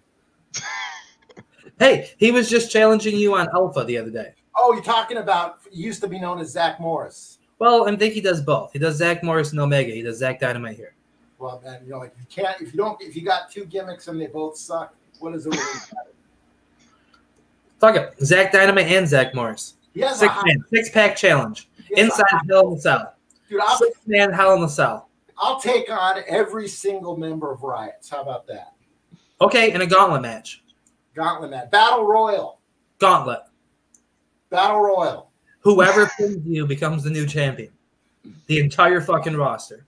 Hey, he was just challenging you on Alpha the other day. Oh, you're talking about he used to be known as Zach Morris. Well, I think he does both. He does Zach Morris and Omega. He does Zach Dynamite here. Well, man, you know, like if you got two gimmicks and they both suck, what does it really matter? Fuck it. Zach Dynamite and Zach Morris. He has six-pack challenge. Inside Hell in the Cell. Dude, Six-man Hell in the Cell. I'll take on every single member of Riots. How about that? Okay, in a gauntlet match. Gauntlet match. Battle Royal. Gauntlet. Battle Royal. Whoever pins you becomes the new champion. The entire fucking roster.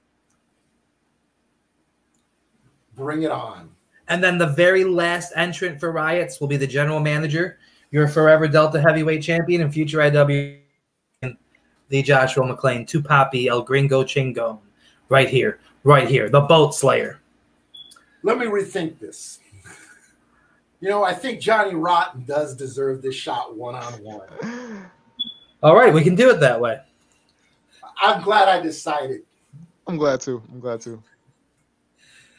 Bring it on. And then the very last entrant for Riots will be the general manager, your forever Delta heavyweight champion and future IW, the Joshua McClain, Tupapi El Gringo Chingon. Right here. The Boat Slayer. Let me rethink this. You know, I think Johnny Rotten does deserve this shot one-on-one. All right, we can do it that way. I'm glad I decided. I'm glad too.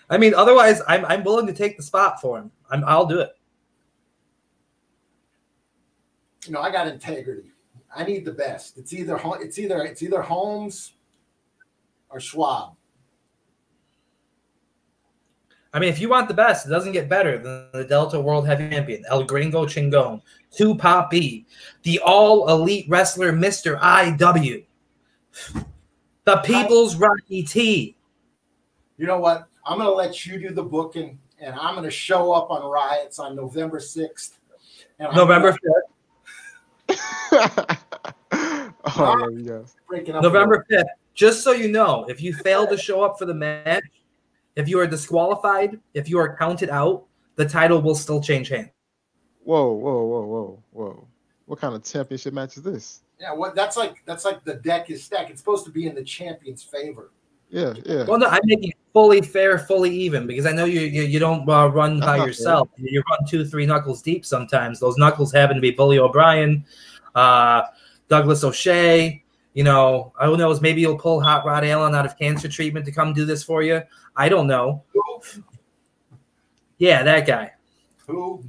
I mean, otherwise, I'm willing to take the spot for him. I'll do it. You know, I got integrity. I need the best. It's either Holmes or Schwab. I mean, if you want the best, it doesn't get better than the Delta World Heavy Champion, El Gringo Chingon, Tupapi, the all-elite wrestler, Mr. IW, the People's Rocky T. You know what? I'm going to let you do the booking, and I'm going to show up on Riots on November 6th. November 5th. Oh, yes. November 5th. Just so you know, if you fail to show up for the match, if you are disqualified, if you are counted out, the title will still change hands. Whoa. What kind of championship match is this? Yeah, that's like the deck is stacked. It's supposed to be in the champion's favor. Yeah. Well, no, I'm making it fully fair, fully even, because I know you don't run by yourself. Fair. You run 2-3 knuckles deep sometimes. Those knuckles happen to be Bully O'Brien, Douglas O'Shea. You know, who knows? Maybe you'll pull Hot Rod Allen out of cancer treatment to come do this for you. I don't know. Yeah, that guy. Who?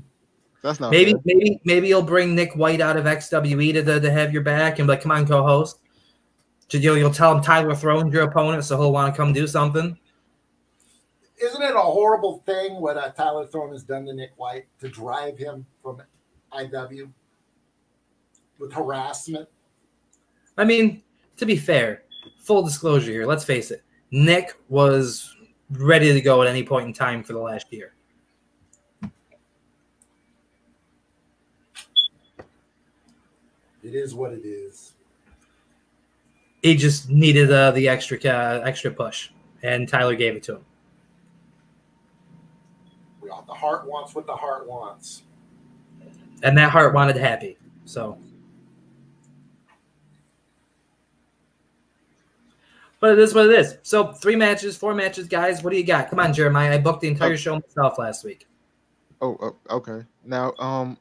That's not maybe fair. maybe you'll bring Nick White out of XWE to have your back and be like, come on, co-host. You'll tell him Tyler Throne's your opponent, so he'll want to come do something. Isn't it a horrible thing what Tyler Throne has done to Nick White to drive him from IW with harassment? I mean, to be fair, full disclosure here, let's face it. Nick was ready to go at any point in time for the last year. It is what it is. He just needed the extra push, and Tyler gave it to him. The heart wants what the heart wants. And that heart wanted happy, so... But it is what it is. So 4 matches, guys. What do you got? Come on, Jeremiah. I booked the entire show myself last week. Oh, okay. Now,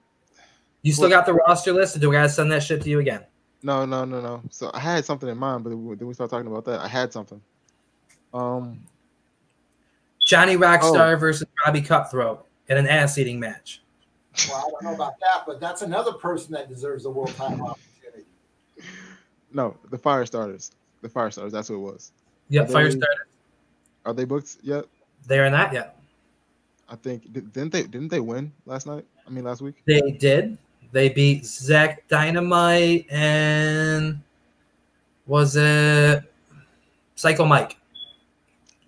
you still got the roster list, or do I gotta send that shit to you again? No. So I had something in mind, but then we start talking about that. I had something. Johnny Rockstar versus Robbie Cutthroat in an ass-eating match. Well, I don't know about that, but that's another person that deserves a world title opportunity. No, the Firestarters. The Firestarters, that's who it was. Yep, Firestarters. Are they booked yet? They're not yet. I think didn't they win last night? I mean last week. They did. They beat Zach Dynamite and was it Psycho Mike?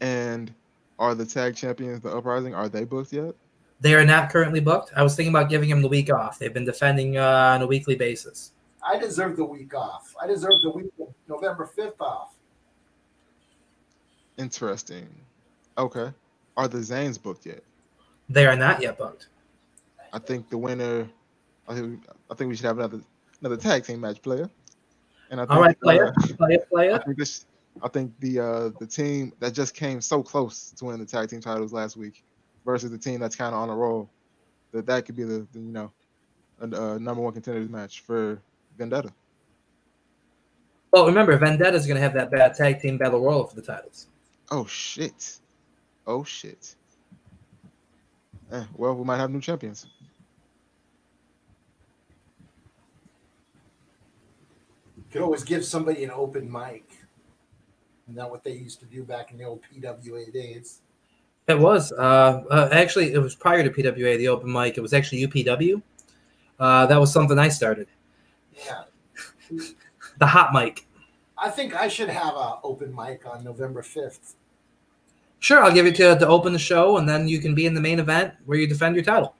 And are the tag champions the Uprising? Are they booked yet? They are not currently booked. I was thinking about giving them the week off. They've been defending on a weekly basis. I deserve the week off. I deserve the week of November 5th off. Interesting. Okay. Are the Zanes booked yet? They are not yet booked. I think the winner. I think we should have another tag team match player. And I think, all right, player. I think the team that just came so close to winning the tag team titles last week versus the team that's kind of on a roll, that could be the number one contenders match for Vendetta. Well, remember, Vendetta is going to have that bad tag team battle royal for the titles. Oh shit! Well, we might have new champions. You could always give somebody an open mic. Isn't that what they used to do back in the old PWA days? It was. Actually, it was prior to PWA, the open mic. It was actually UPW. That was something I started. Yeah. The hot mic. I think I should have an open mic on November 5th. Sure, I'll give you to open the show, and then you can be in the main event where you defend your title.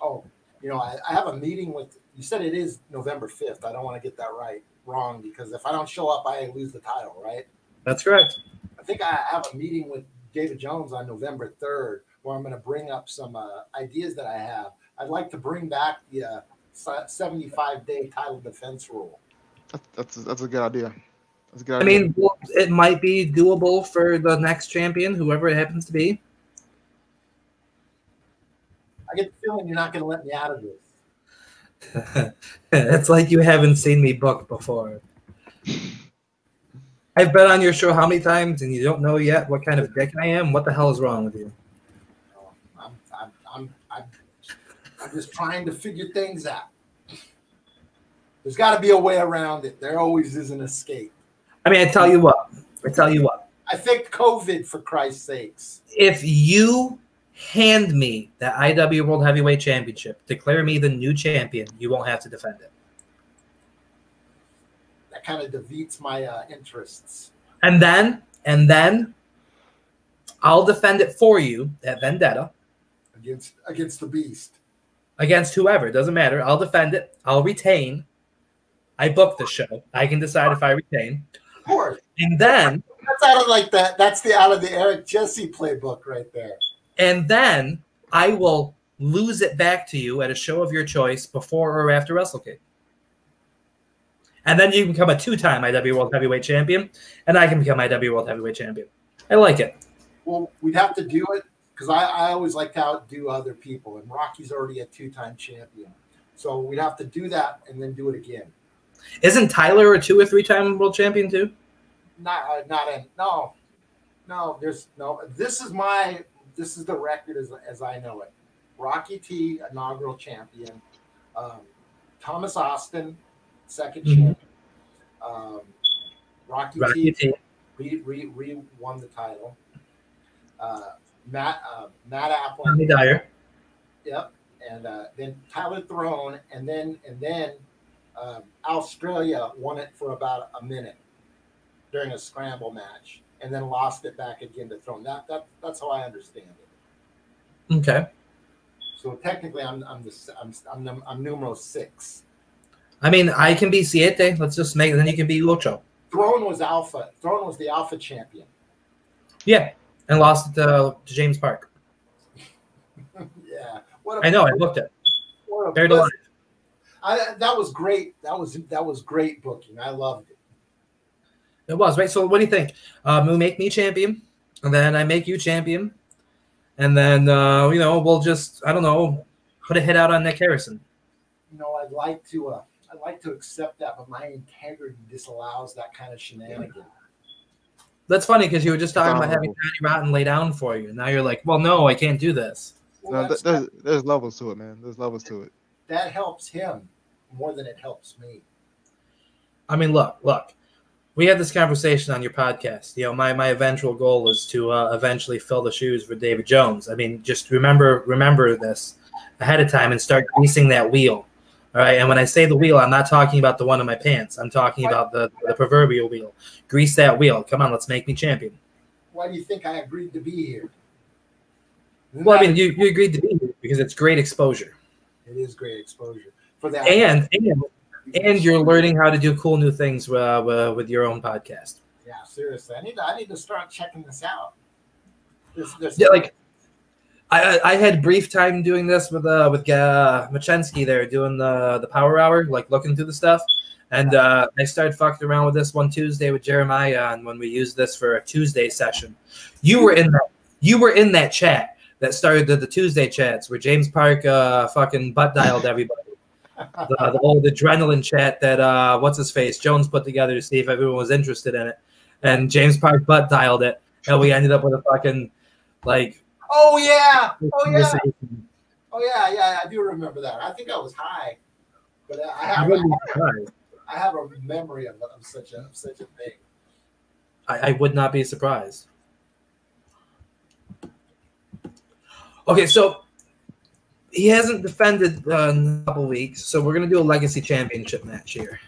Oh, I have a meeting with. You said it is November 5th. I don't want to get that wrong because if I don't show up, I lose the title, right? That's correct. I think I have a meeting with David Jones on November 3rd where I'm going to bring up some ideas that I have. I'd like to bring back the 75-day title defense rule. That's a good idea. That's a good I idea. mean, it might be doable for the next champion, whoever it happens to be. I get the feeling you're not going to let me out of this. It's like you haven't seen me book before. I've been on your show how many times, and you don't know yet what kind of dick I am? What the hell is wrong with you? I'm just trying to figure things out. There's got to be a way around it. There always is an escape. I mean, I tell you what. I faked COVID, for Christ's sakes. If you hand me the IW World Heavyweight Championship, declare me the new champion, you won't have to defend it. That kind of defeats my interests. And then I'll defend it for you at Vendetta. Against the Beast. Against whoever. It doesn't matter. I'll defend it. I'll retain. I booked the show. I can decide if I retain. Of course. And then that's out of like that. That's out of the Eric Jesse playbook right there. And then I will lose it back to you at a show of your choice before or after WrestleCade. And then you can become a two-time IW World Heavyweight Champion, and I can become IW World Heavyweight Champion. I like it. Well, we'd have to do it because I always like to outdo other people, and Rocky's already a two-time champion. So we'd have to do that and then do it again. Isn't Tyler a 2 or 3-time world champion too? No. There's no. This is the record as I know it. Rocky T, inaugural champion. Thomas Austin, second champion. Rocky T won the title. Matt Applin. Tommy Dyer. Yep. And then Tyler Throne, and then Australia won it for about a minute during a scramble match, and then lost it back again to Throne. That's how I understand it. Okay. So technically, I'm numero 6. I mean, I can be Siete. Let's just make it. Then you can be Ocho. Throne was Alpha. Throne was the Alpha champion. Yeah, and lost it to James Park. Yeah. I know. I looked at it. Buried alive. That was great. That was great booking. I loved it. It was, right? So what do you think? We make me champion, and then I make you champion, and then we'll just, I don't know, put a hit out on Nick Harrison. I'd like to accept that, but my integrity disallows that kind of shenanigan. That's funny because you were just talking about having Johnny Rotten lay down for you. Now you're like, well, no, I can't do this. Well, there's levels to it, man. There's levels to it. That helps him more than it helps me. I mean, look. We had this conversation on your podcast. You know, my eventual goal is to eventually fill the shoes for David Jones. I mean, just remember this ahead of time and start greasing that wheel. All right. And when I say the wheel, I'm not talking about the one in my pants. I'm talking about the proverbial wheel. Grease that wheel. Come on, let's make me champion. Why do you think I agreed to be here? Well, I mean, you agreed to be here because it's great exposure. It is great exposure for that. And you're learning how to do cool new things with your own podcast. Yeah, seriously, I need to start checking this out. Like I had brief time doing this with Machensky there doing the Power Hour, like looking through the stuff, and I started fucking around with this one Tuesday with Jeremiah, and when we used this for a Tuesday session, you were in that chat that started the Tuesday chats where James Park fucking butt dialed everybody. The old adrenaline chat that what's his face Jones put together to see if everyone was interested in it, and James Park butt dialed it, and we ended up with a fucking like. Oh yeah, I do remember that. I think I was high, but I have a memory of such a thing. I would not be surprised. Okay, so. He hasn't defended in a couple weeks, so we're going to do a Legacy Championship match here.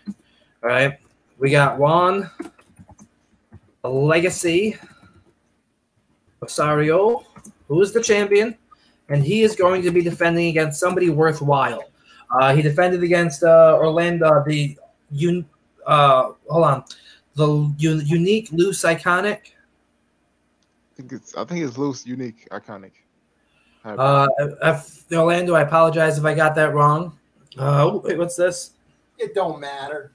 All right? We got Juan, a Legacy, Osario, who is the champion, and he is going to be defending against somebody worthwhile. He defended against Orlando, the unique, loose, iconic. I think it's loose, unique, iconic. Orlando, I apologize if I got that wrong. Wait, what's this? It don't matter.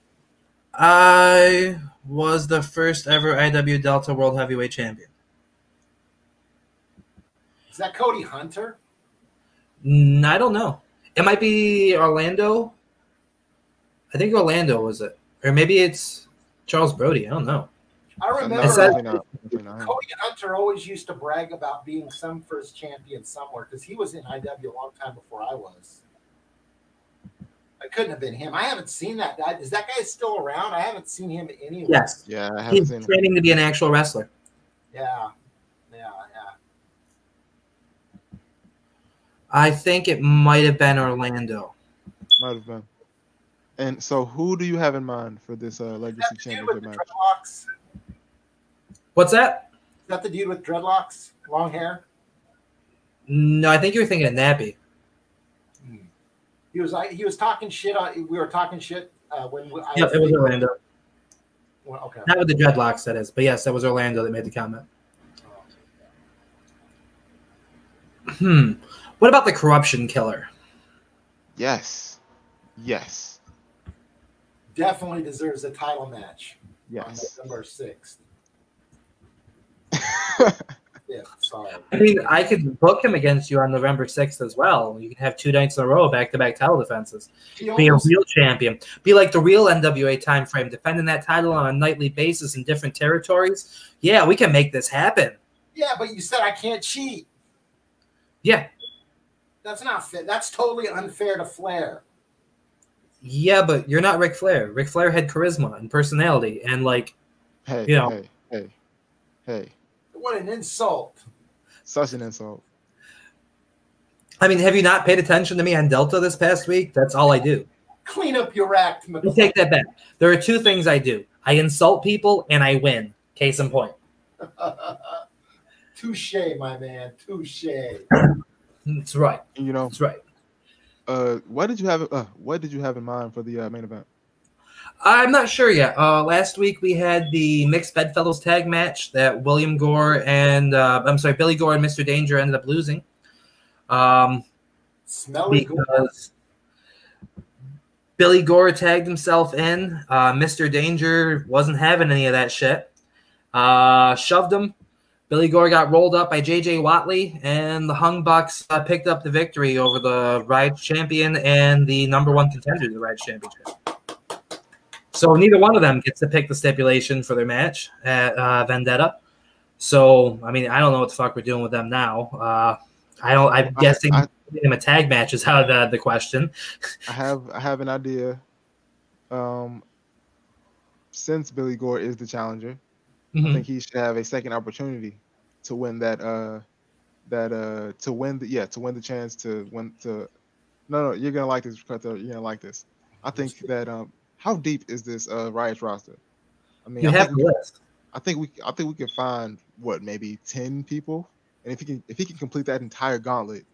I was the first ever IW Delta World Heavyweight Champion. Is that Cody Hunter? I don't know. It might be Orlando. I think Orlando was it. Or maybe it's Charles Brody. I don't know. I remember Cody Hunter always used to brag about being some first champion somewhere because he was in IW a long time before I was. It couldn't have been him. I haven't seen that guy. Is that guy still around? I haven't seen him anywhere. Yes. Yeah, I haven't seen him. He's training to be an actual wrestler. Yeah. I think it might have been Orlando. Might have been. And so who do you have in mind for this Legacy Championship match? Dreadlocks? What's that? Is that the dude with dreadlocks, long hair? No, I think you were thinking of Nappy. He was talking shit. We were talking shit when. Yeah, it was Orlando. Well, okay. Not with the dreadlocks, that is. But yes, that was Orlando that made the comment. What about the Corruption Killer? Yes. Definitely deserves a title match. Yes. On November 6th. Yeah, sorry. I mean, I could book him against you on November 6th as well. You can have 2 nights in a row, back-to-back title defenses. Be a real champion. Be like the real NWA time frame, defending that title on a nightly basis in different territories. Yeah, we can make this happen. Yeah, but you said I can't cheat. Yeah. That's not fair. That's totally unfair to Flair. Yeah, but you're not Ric Flair. Ric Flair had charisma and personality and Hey. What an insult. Such an insult. I mean, have you not paid attention to me on Delta this past week? That's all I do. Clean up your act, You take that back. There are 2 things I do. I insult people and I win. Case in point. Touche, my man. Touche. That's right. You know, that's right. What did you have in mind for the main event? I'm not sure yet. Last week we had the mixed bedfellows tag match that Billy Gore and Mr. Danger ended up losing. Smelly because Billy Gore tagged himself in. Mr. Danger wasn't having any of that shit. Shoved him. Billy Gore got rolled up by J.J. Watley, and the Hung Bucks picked up the victory over the Riots champion and the #1 contender to the Riots championship. So neither one of them gets to pick the stipulation for their match at Vendetta. So, I mean, I don't know what the fuck we're doing with them now. I'm guessing them a tag match is out of the question. I have an idea. since Billy Gore is the challenger, Mhm. I think he should have a second opportunity to win that to win the chance to win to no, you're gonna like this, Cutthroat. You're gonna like this. I think that how deep is this Riots roster? I mean, You have the list. I think we can find what, maybe 10 people, and if he can complete that entire gauntlet,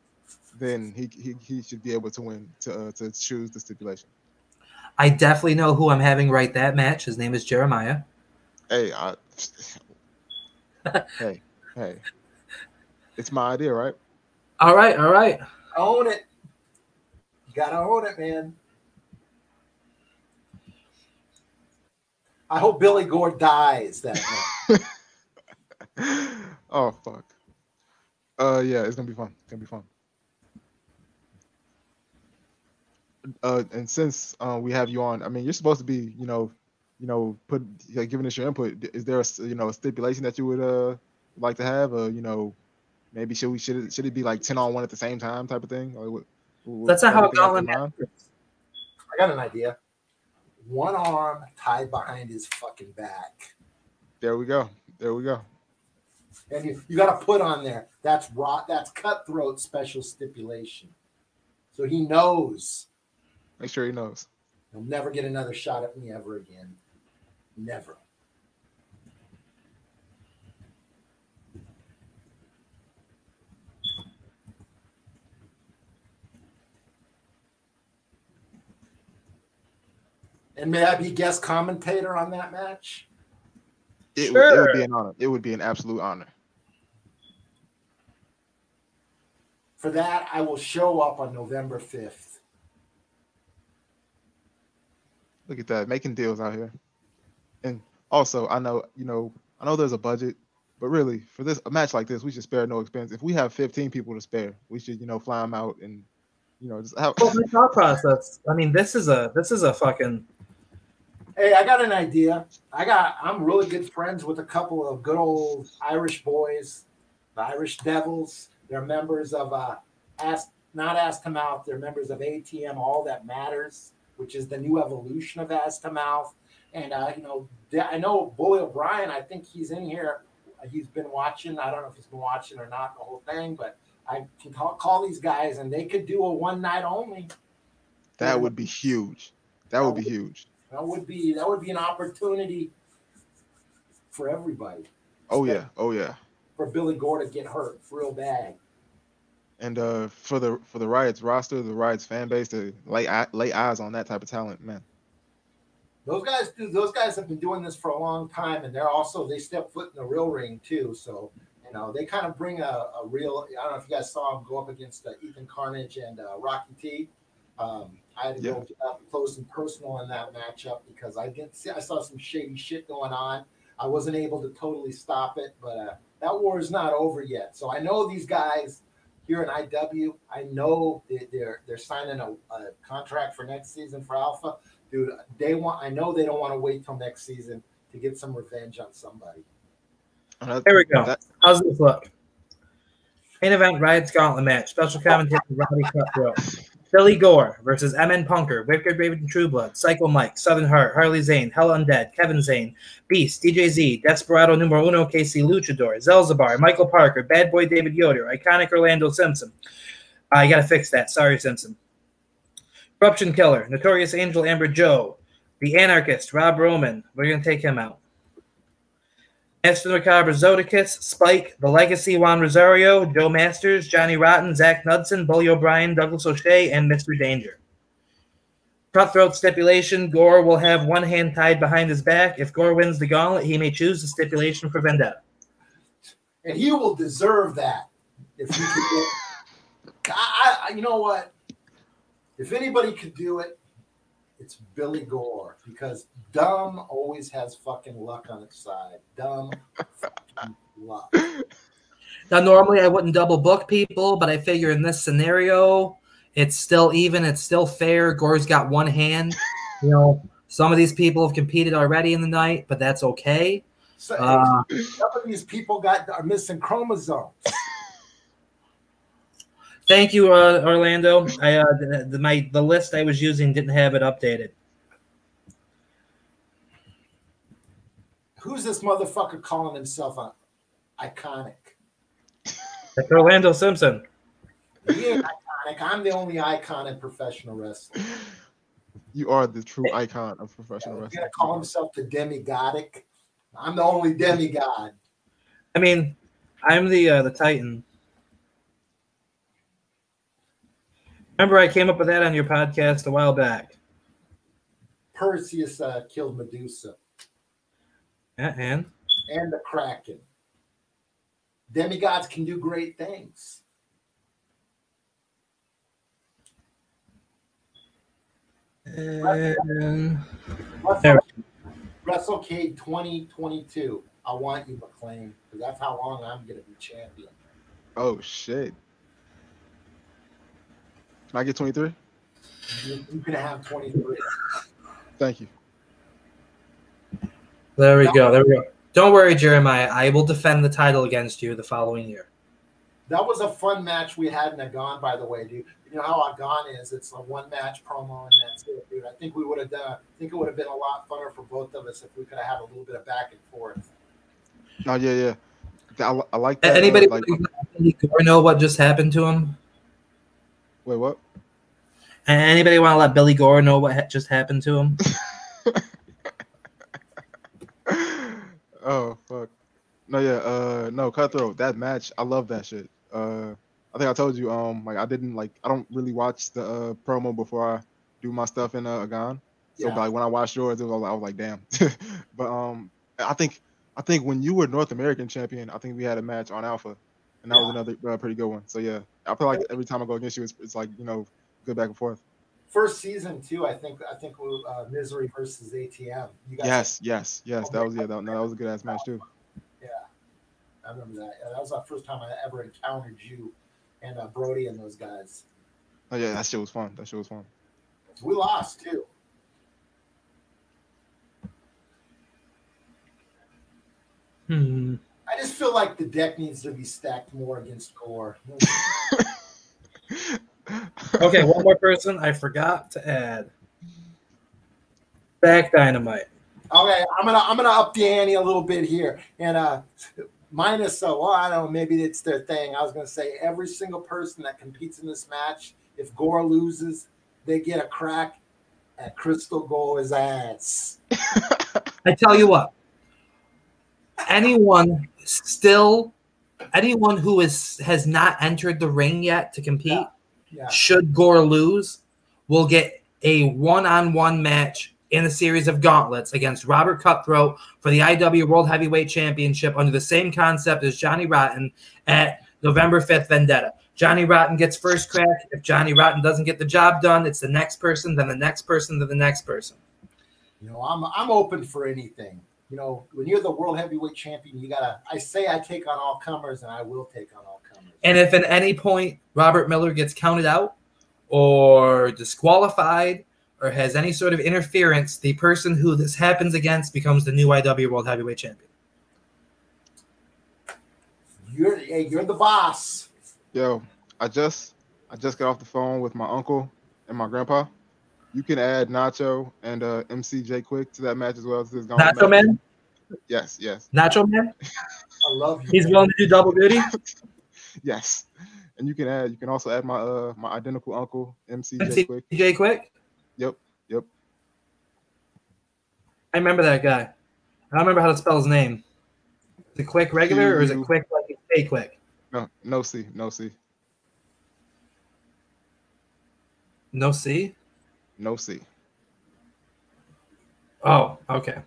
then he should be able to win to choose the stipulation. I definitely know who I'm having write that match. His name is Jeremiah. Hey, hey, it's my idea, right? All right. Own it. You gotta own it, man. I hope Billy Gore dies that night. Oh fuck. Yeah, it's gonna be fun. It's gonna be fun. And since we have you on, I mean, you're supposed to be, giving us your input. Is there a stipulation that you would like to have? Maybe should it be like 10-on-1 at the same time type of thing? Like, That's not how a gauntlet match works. I got an idea. One arm tied behind his fucking back. There we go. And you got to put on there. That's Cutthroat special stipulation. So he knows. Make sure he knows. He'll never get another shot at me ever again. Never. And may I be guest commentator on that match? It would be an honor. It would be an absolute honor. For that, I will show up on November 5th. Look at that, making deals out here. And also, I know there's a budget, but really, for a match like this, we should spare no expense. If we have 15 people to spare, we should, fly them out and, just have. Well, my thought process. I mean, this is a fucking. Hey, I got an idea. I'm really good friends with a couple of good old Irish boys, the Irish Devils. They're members of not Ass to Mouth. They're members of ATM. All That Matters, which is the new evolution of Ass to Mouth. And I know Bully O'Brien. I think he's in here. He's been watching. I don't know if he's been watching or not the whole thing, but I can call these guys, and they could do a one night only. That would be huge. That would be huge. That would be an opportunity for everybody. Oh yeah. For Billy Gore to get hurt real bad. And for the Riots roster, the Riots fan base to lay eyes on that type of talent, man. Those guys have been doing this for a long time, and they step foot in the real ring too. So they kind of bring a real. I don't know if you guys saw him go up against Ethan Carnage and Rocky T. I had to go up close and personal in that matchup because I saw some shady shit going on. I wasn't able to totally stop it, but that war is not over yet. So I know these guys here in IW. I know they're signing a contract for next season for Alpha. Dude, I know they don't want to wait till next season to get some revenge on somebody. There we go. How's this look? Main event, Riots Gauntlet match. Special commentator, Robbie Cutthroat. Billy Gore versus MN Punker, Wicked Raven Trueblood, Psycho Mike, Southern Heart, Harley Zane, Hella Undead, Kevin Zane, Beast, DJ Z, Desperado Numero Uno, KC Luchador, Zelzabar, Michael Parker, Bad Boy David Yoder, Iconic Orlando Simpson. You got to fix that. Sorry, Simpson. Corruption Killer, Notorious Angel Amber Joe, The Anarchist, Rob Roman. We're going to take him out. Master Macabre, Zodicus, Spike, The Legacy, Juan Rosario, Joe Masters, Johnny Rotten, Zach Knudsen, Bully O'Brien, Douglas O'Shea, and Mr. Danger. Cutthroat stipulation, Gore will have one hand tied behind his back. If Gore wins the gauntlet, he may choose the stipulation for Vendetta. And he will deserve that. If he could get, you know what? If anybody could do it, it's Billy Gore, because dumb always has fucking luck on its side. Dumb fucking luck. Now, normally I wouldn't double book people, but I figure in this scenario, it's still even. It's still fair. Gore's got one hand. Some of these people have competed already in the night, but that's okay. So, some of these people are missing chromosomes. Thank you, Orlando. The list I was using didn't have it updated. Who's this motherfucker calling himself iconic? That's Orlando Simpson. He ain't iconic. I'm the only icon in professional wrestling. You are the true icon of professional wrestling. He's gonna call himself the demigodic. I'm the only demigod. I mean, I'm the Titan. Remember, I came up with that on your podcast a while back. Perseus killed Medusa. Yeah, and the Kraken. Demigods can do great things. And WrestleCade 2022. I want you, McLean, because that's how long I'm going to be champion. Oh, shit. Can I get 23? You can have 23. Thank you. There we go. Don't worry, Jeremiah. I will defend the title against you the following year. That was a fun match we had in Agon, by the way, dude. You know how Agon is? It's a one-match promo, and that's it, dude. I think we would have done. I think it would have been a lot funner for both of us if we could have had a little bit of back and forth. Oh yeah. I like that. Anybody know what just happened to him? Wait, what? Anybody want to let Billy Gore know what just happened to him? Oh fuck. No, Cutthroat. That match, I love that shit. I think I told you, I don't really watch the promo before I do my stuff in Agon. So like when I watched yours, I was like, damn. But I think when you were North American champion, I think we had a match on Alpha, and that was another pretty good one. So yeah, I feel like every time I go against you, it's like, you know, good back and forth. First season too, I think we Misery versus ATM. You guys yes. That was a good ass match too. Yeah, I remember that. That was the first time I ever encountered you and Brody and those guys. Oh yeah, that shit was fun. We lost too. I just feel like the deck needs to be stacked more against Gore. Okay, one more person I forgot to add. Back Dynamite. Okay, I'm gonna up the ante a little bit here, and minus I don't know, maybe it's their thing. I was gonna say every single person that competes in this match, if Gore loses, they get a crack at Crystal Gore's ass. I tell you what, anyone who has not entered the ring yet to compete, should Gore lose, will get a one-on-one match in a series of gauntlets against Robert Cutthroat for the IW World Heavyweight Championship under the same concept as Johnny Rotten at November 5th Vendetta. Johnny Rotten gets first crack. If Johnny Rotten doesn't get the job done, it's the next person, then the next person, then the next person. You know, I'm open for anything. You know, when you're the World Heavyweight Champion, I take on all comers, and I will take on all comers. And if at any point Robert Miller gets counted out or disqualified or has any sort of interference, the person who this happens against becomes the new IW World Heavyweight Champion. You're the boss. Yo, I just got off the phone with my uncle and my grandpa. You can add Nacho and MCJ Quick to that match as well. Nacho Man? Yes. Nacho Man? I love you. He's willing to do double duty? Yes. And you can also add my my identical uncle, MCJ Quick. MCJ Quick? Yep. I remember that guy. I don't remember how to spell his name. Is it Quick regular or is it Quick like Stay Quick? No C. No C? No C. Oh, okay.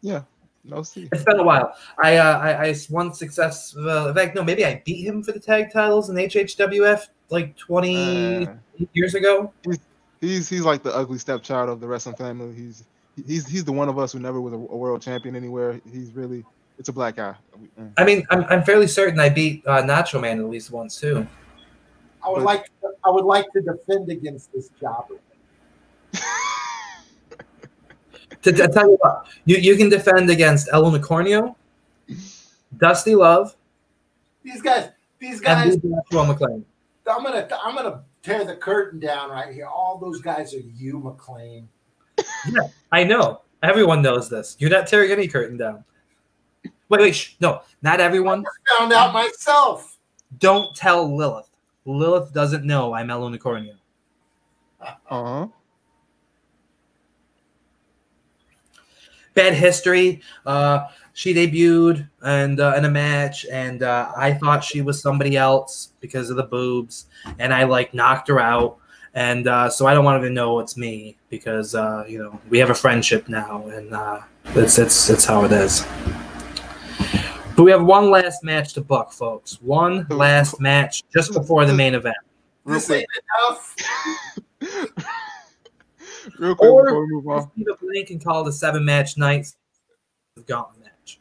Yeah, no C. It's been a while. I won success. In fact, no, maybe I beat him for the tag titles in HHWF like 20 years ago. He's like the ugly stepchild of the wrestling family. He's the one of us who never was a world champion anywhere. It's a black guy. I mean, I'm fairly certain I beat Nacho Man at least once too. I would like to defend against this jobber. To tell you what, you can defend against El Unicornio, Dusty Love. These guys. And McLean. I'm gonna tear the curtain down right here. All those guys are you, McLean. Yeah, I know. Everyone knows this. You're not tearing any curtain down. Wait, no, not everyone. I found out myself. Don't tell Lilith. Lilith doesn't know I'm El Unicornio. Bad history. She debuted and in a match, and I thought she was somebody else because of the boobs, and I like knocked her out, and so I don't want her to know it's me because you know, we have a friendship now, and it's how it is. But we have one last match to book, folks. One last match just before the main event. This ain't enough. Real quick Or before we move on. see the blink and call it a 7-match night gauntlet match.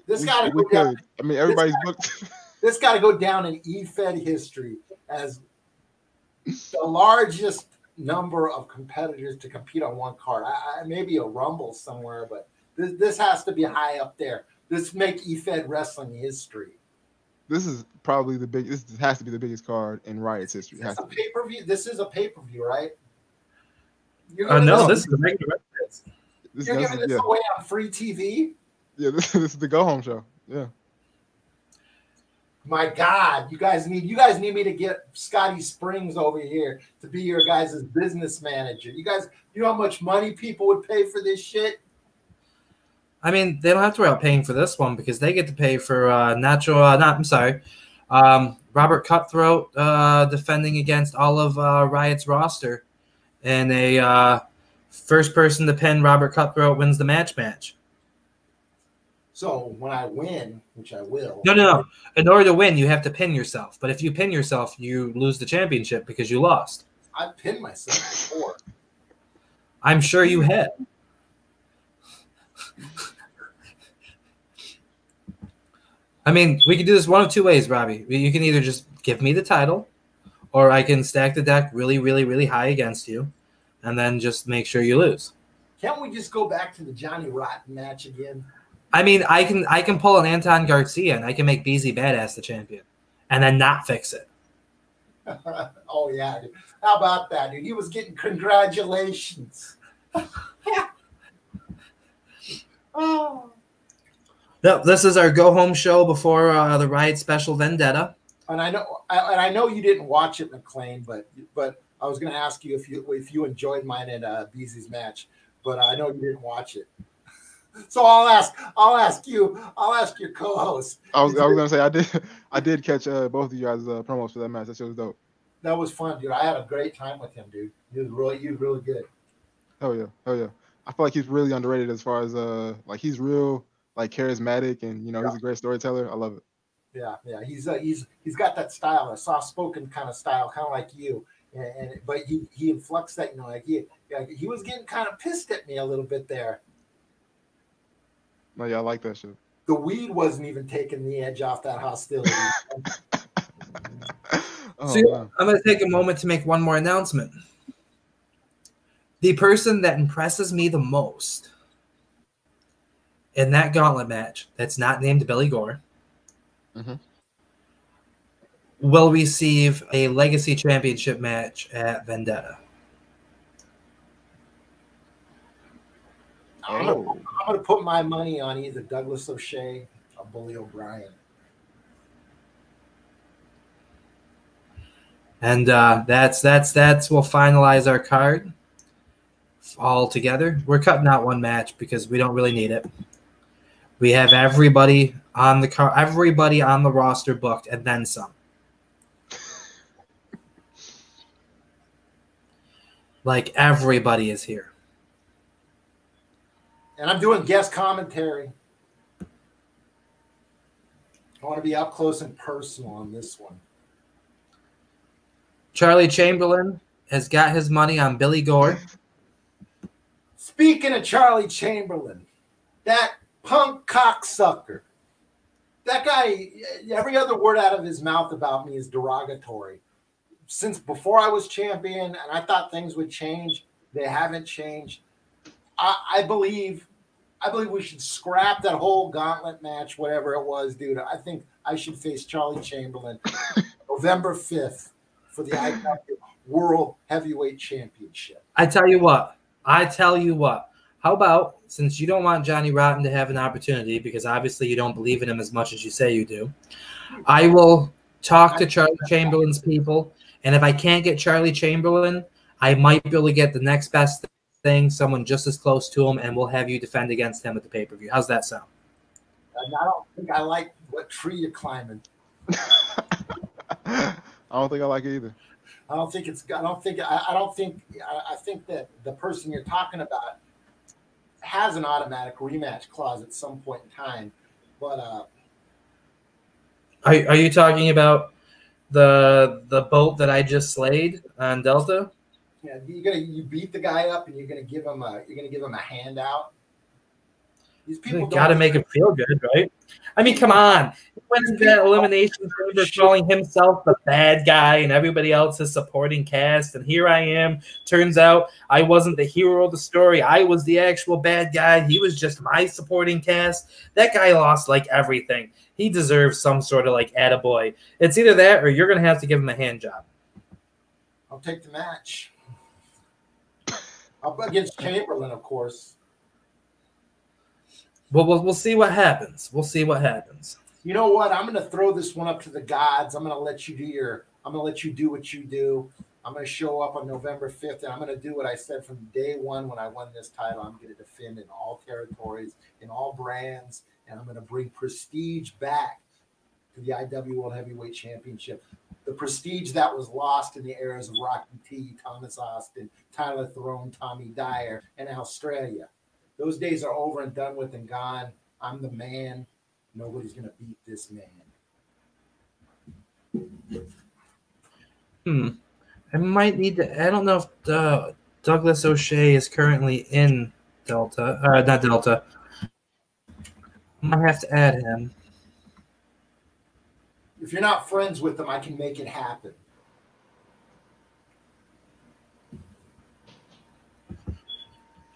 This got to We go down. could. I mean, everybody's booked. This got to go down in EFED history as the largest number of competitors to compete on one card. Maybe a Rumble somewhere, but this has to be high up there. This make EFED wrestling history. This is probably the biggest. This has to be the biggest card in Riot's history. It's a pay-per-view. This is a pay-per-view, right? No, this is the regular. You're giving this away on free TV? Yeah, this is the go-home show. Yeah. My God, you guys need me to get Scotty Springs over here to be your guys' business manager. You guys, you know how much money people would pay for this shit? I mean, they don't have to worry about paying for this one because they get to pay for Robert Cutthroat defending against all of Riot's roster, and a first person to pin Robert Cutthroat wins the match. So when I win, which I will. No. In order to win, you have to pin yourself. But if you pin yourself, you lose the championship because you lost. I've pinned myself before. I'm sure you had. I mean, we can do this one of two ways, Robbie. You can either just give me the title, or I can stack the deck really, really, really high against you, and then just make sure you lose. Can't we just go back to the Johnny Rotten match again? I mean, I can pull an Anton Garcia, and I can make BZ Badass the champion, and then not fix it. Oh, yeah, dude. How about that, dude? He was getting congratulations. Oh. No, this is our go-home show before the Riot Special Vendetta. And I know you didn't watch it, McLean, but I was going to ask you if you enjoyed mine and BZ's match, but I know you didn't watch it. So I'll ask your co-host. I was gonna say I did catch both of you guys' promos for that match. That shit was dope. That was fun, dude. I had a great time with him, dude. He was really good. Hell yeah. I feel like he's really underrated as far as like he's real like charismatic and he's a great storyteller. I love it. Yeah. He's got that style, a soft-spoken kind of style, kind of like you. But he inflects that, like he was getting kind of pissed at me a little bit there. No, yeah, I like that shit. The weed wasn't even taking the edge off that hostility. So I'm going to take a moment to make one more announcement. The person that impresses me the most in that gauntlet match that's not named Billy Gore will receive a Legacy Championship match at Vendetta. I'm gonna put my money on either Douglas O'Shea or Bully O'Brien. And that's we'll finalize our card all together. We're cutting out one match because we don't really need it. We have everybody on the everybody on the roster booked, and then some. Like everybody is here. And I'm doing guest commentary. I want to be up close and personal on this one. Charlie Chamberlain has got his money on Billy Gore. Speaking of Charlie Chamberlain, that punk cocksucker, that guy, every other word out of his mouth about me is derogatory. Since before I was champion and I thought things would change, they haven't changed. I believe we should scrap that whole gauntlet match, whatever it was, dude. I think I should face Charlie Chamberlain November 5th for the IW World Heavyweight Championship. I tell you what. How about, since you don't want Johnny Rotten to have an opportunity, because obviously you don't believe in him as much as you say you do, I will talk to Charlie Chamberlain's people, and if I can't get Charlie Chamberlain, I might be able to get the next best thing, someone just as close to him, and we'll have you defend against him at the pay-per-view. How's that sound? I don't think I like what tree you're climbing. I don't think I like it either. I think that the person you're talking about has an automatic rematch clause at some point in time. But are you talking about the boat that I just slayed on Delta? yeah, you beat the guy up and you're gonna give him a handout. These people got to make him feel good, right? I mean, come on. He went into that elimination chamber calling himself the bad guy and everybody else is supporting cast. And here I am. Turns out I wasn't the hero of the story. I was the actual bad guy. He was just my supporting cast. That guy lost like everything. He deserves some sort of like attaboy. It's either that or you're going to have to give him a hand job. I'll take the match. I'll against Chamberlain, of course. Well, we'll see what happens. We'll see what happens. You know what? I'm going to throw this one up to the gods. I'm going to let you do what you do. I'm going to show up on November 5th, and I'm going to do what I said from day one when I won this title. I'm going to defend in all territories, in all brands, and I'm going to bring prestige back to the IW World Heavyweight Championship. The prestige that was lost in the eras of Rocky T, Thomas Austin, Tyler Throne, Tommy Dyer, and Australia. Those days are over and done with and gone. I'm the man. Nobody's going to beat this man. I might need to. I don't know if Douglas O'Shea is currently in Delta. Not Delta. I might have to add him. If you're not friends with them, I can make it happen.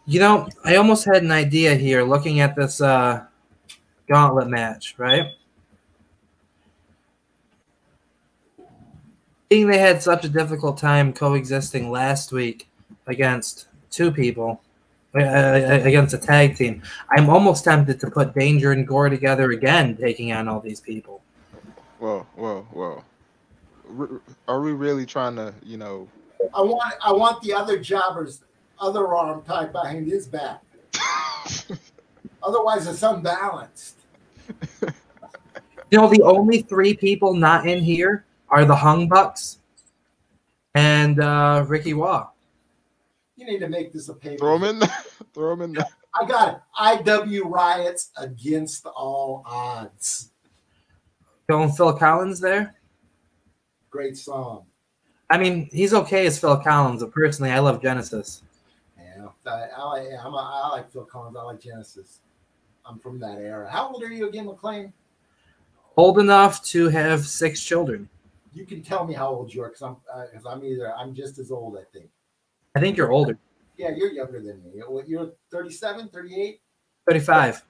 You know, I almost had an idea here looking at this gauntlet match, right? Being they had such a difficult time coexisting last week against two people, against a tag team, I'm almost tempted to put Danger and Gore together again, taking on all these people. Whoa. Are we really trying to, I want the other jobber's other arm tied behind his back. Otherwise, it's unbalanced. You know, the only three people not in here are the Hung Bucks and Ricky Waugh. You need to make this a paper. Throw him in there. I got it. IW Riots against all odds. Going Phil Collins there? Great song. I mean, he's okay as Phil Collins, but personally, I love Genesis. Yeah, I like Phil Collins. I like Genesis. I'm from that era. How old are you again, McLean? Old enough to have 6 children. You can tell me how old you are, because I'm just as old, I think. I think you're older. Yeah, you're younger than me. You're 37, 38? 35.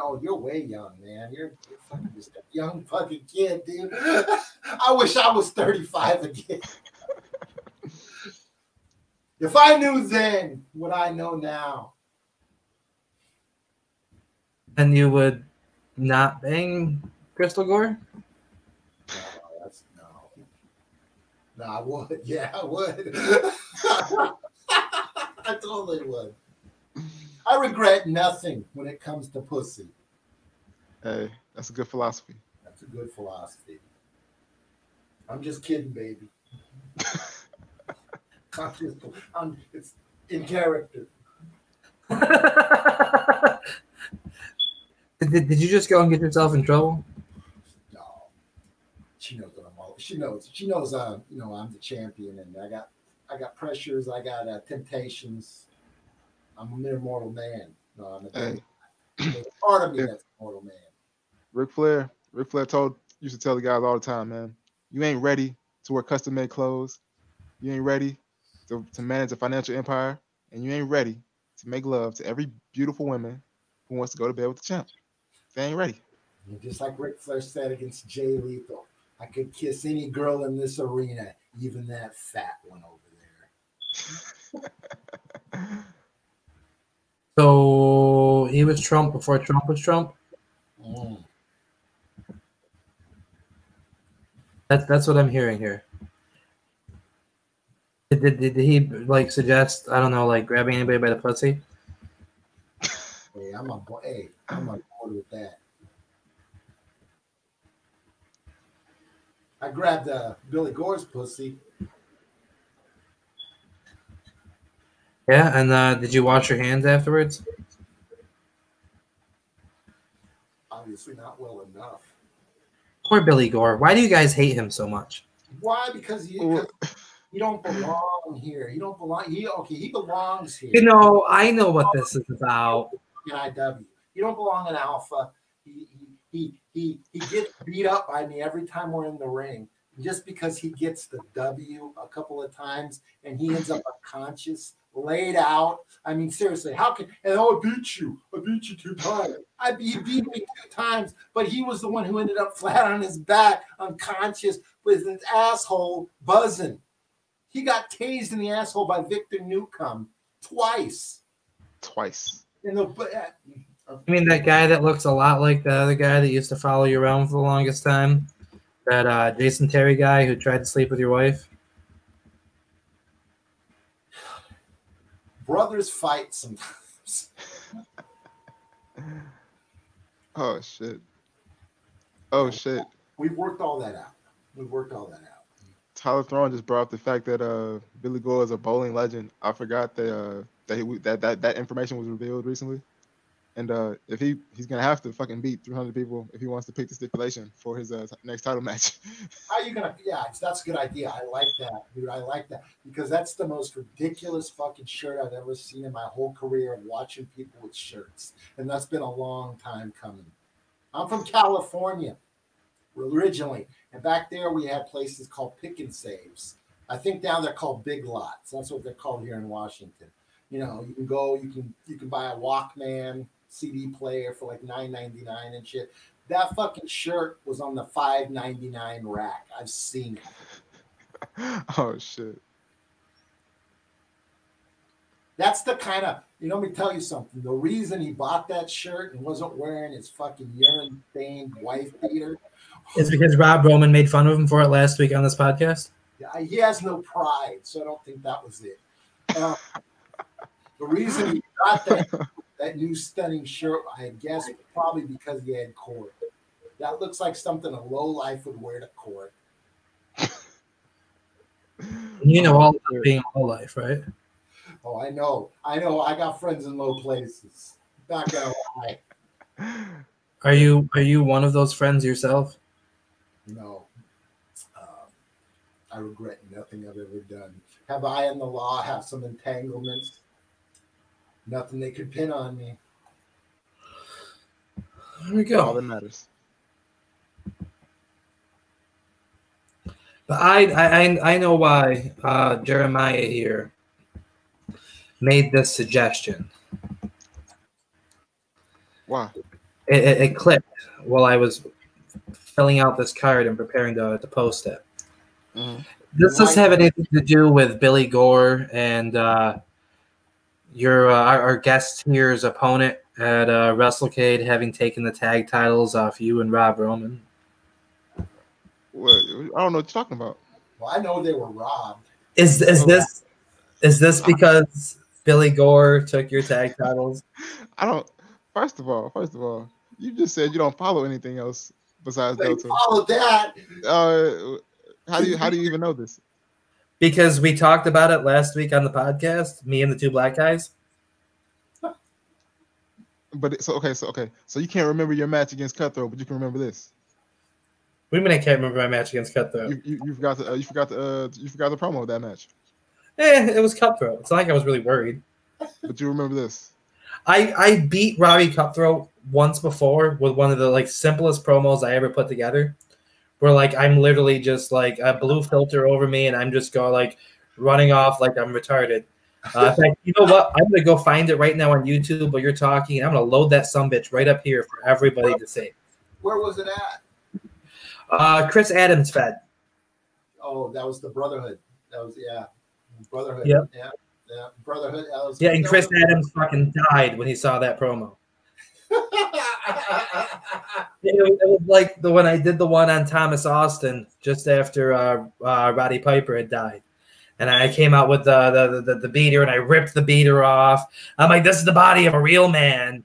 Oh, you're way young, man. You're fucking just a young fucking kid, dude. I wish I was 35 again. If I knew then what I know now. And you would not bang Crystal Gore? No, I would. Yeah, I would. I totally would. I regret nothing when it comes to pussy. Hey, that's a good philosophy. That's a good philosophy. I'm just kidding, baby. It's in character. Did you just go and get yourself in trouble? No. She knows what I'm all. She knows. I'm the champion, and I got pressures. I got temptations. I'm a mere mortal man. No, I'm a part of me that's a mortal man. Ric Flair used to tell the guys all the time, man, you ain't ready to wear custom-made clothes. You ain't ready to manage a financial empire, and you ain't ready to make love to every beautiful woman who wants to go to bed with the champ. They ain't ready. And just like Ric Flair said against Jay Lethal, I could kiss any girl in this arena, even that fat one over there. So he was Trump before Trump was Trump. Mm. That's what I'm hearing here. Did he like suggest, I don't know, like grabbing anybody by the pussy? Hey, I'm on board with that. I grabbed Billy Gore's pussy. Yeah, and did you wash your hands afterwards? Obviously not well enough. Poor Billy Gore. Why do you guys hate him so much? Why? Because you don't belong here. You don't belong. He belongs here. You know, I know what this is about. In IW, you don't belong in Alpha. He gets beat up by me every time we're in the ring, just because he gets the W a couple of times and he ends up unconscious, laid out. I mean, seriously, how can? And I beat you 2 times. He beat me 2 times, but he was the one who ended up flat on his back, unconscious, with his asshole buzzing. He got tased in the asshole by Victor Newcomb twice. You mean that guy that looks a lot like the other guy that used to follow you around for the longest time? That Jason Terry guy who tried to sleep with your wife? Brothers fight sometimes. Oh, shit. We've worked all that out. Tyler Throne just brought up the fact that Billy Gore is a bowling legend. I forgot that that information was revealed recently. And if he's gonna have to fucking beat 300 people if he wants to pick the stipulation for his next title match. How are you gonna? Yeah, that's a good idea. I like that, dude. I like that because that's the most ridiculous fucking shirt I've ever seen in my whole career of watching people with shirts, and that's been a long time coming. I'm from California originally, and back there we had places called pick and saves. I think now they're called big lots. That's what they're called here in Washington. You know, you can go, you can buy a Walkman CD player for like $9.99 and shit. That fucking shirt was on the $5.99 rack. I've seen it. Oh shit. That's the kind of, let me tell you something. The reason he bought that shirt and wasn't wearing his fucking urine-stained wife beater is because Rob Roman made fun of him for it last week on this podcast. Yeah, he has no pride, so I don't think that was it. The reason he got that new stunning shirt, I guess, probably because he had court. That looks like something a low life would wear to court. You know all about being a low life, right? Oh, I know. I got friends in low places. Not gonna lie. Are you one of those friends yourself? No. I regret nothing I've ever done. Have I in the law have some entanglements? Nothing they could pin on me. There we go. All that matters. But I know why Jeremiah here made this suggestion. Why? It clicked while I was filling out this card and preparing to post it. Mm-hmm. Does this have anything to do with Billy Gore and our guest here's opponent at WrestleCade having taken the tag titles off you and Rob Roman? What? I don't know what you're talking about. Well, I know they were robbed. Is this because Billy Gore took your tag titles? I don't. First of all, you just said you don't follow anything else besides Delta. Follow that. How do you even know this? Because we talked about it last week on the podcast, me and the two black guys. But so you can't remember your match against Cutthroat, but you can remember this. What do you mean I can't remember my match against Cutthroat? You forgot the promo of that match. It was Cutthroat. It's not like I was really worried. But you remember this. I beat Robbie Cutthroat once before with one of the simplest promos I ever put together. Where I'm literally just a blue filter over me and I'm just running off like I'm retarded. In fact, you know what? I'm gonna go find it right now on YouTube while you're talking, and I'm gonna load that sumbitch right up here for everybody to see. Where was it at? Chris Adams fed. Oh, that was the Brotherhood. That was Brotherhood. Yep. Yeah. Yeah, Brotherhood. Yeah, and Chris Adams fucking died when he saw that promo. It was like when I did the one on Thomas Austin just after Roddy Piper had died. And I came out with the beater, and I ripped the beater off. I'm like, this is the body of a real man.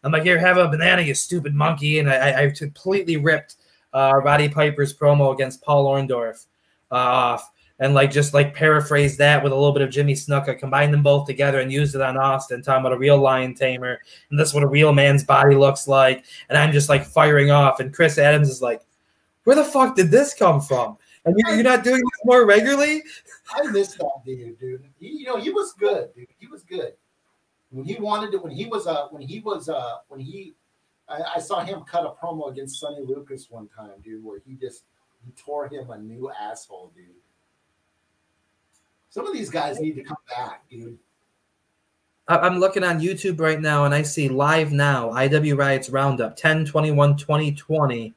I'm like, here, have a banana, you stupid monkey. And I completely ripped Roddy Piper's promo against Paul Orndorff off. And just paraphrased that with a little bit of Jimmy Snuka, combined them both together and used it on Austin, talking about a real lion tamer. And this is what a real man's body looks like. And I'm just firing off. And Chris Adams is like, where the fuck did this come from? And you're not doing this more regularly? I miss that dude. He was good, dude. He was good. When he wanted to, I saw him cut a promo against Sonny Lucas one time, dude, where he tore him a new asshole, dude. Some of these guys need to come back, dude. I'm looking on YouTube right now, and I see live now, IW Riots Roundup, 10/21/2020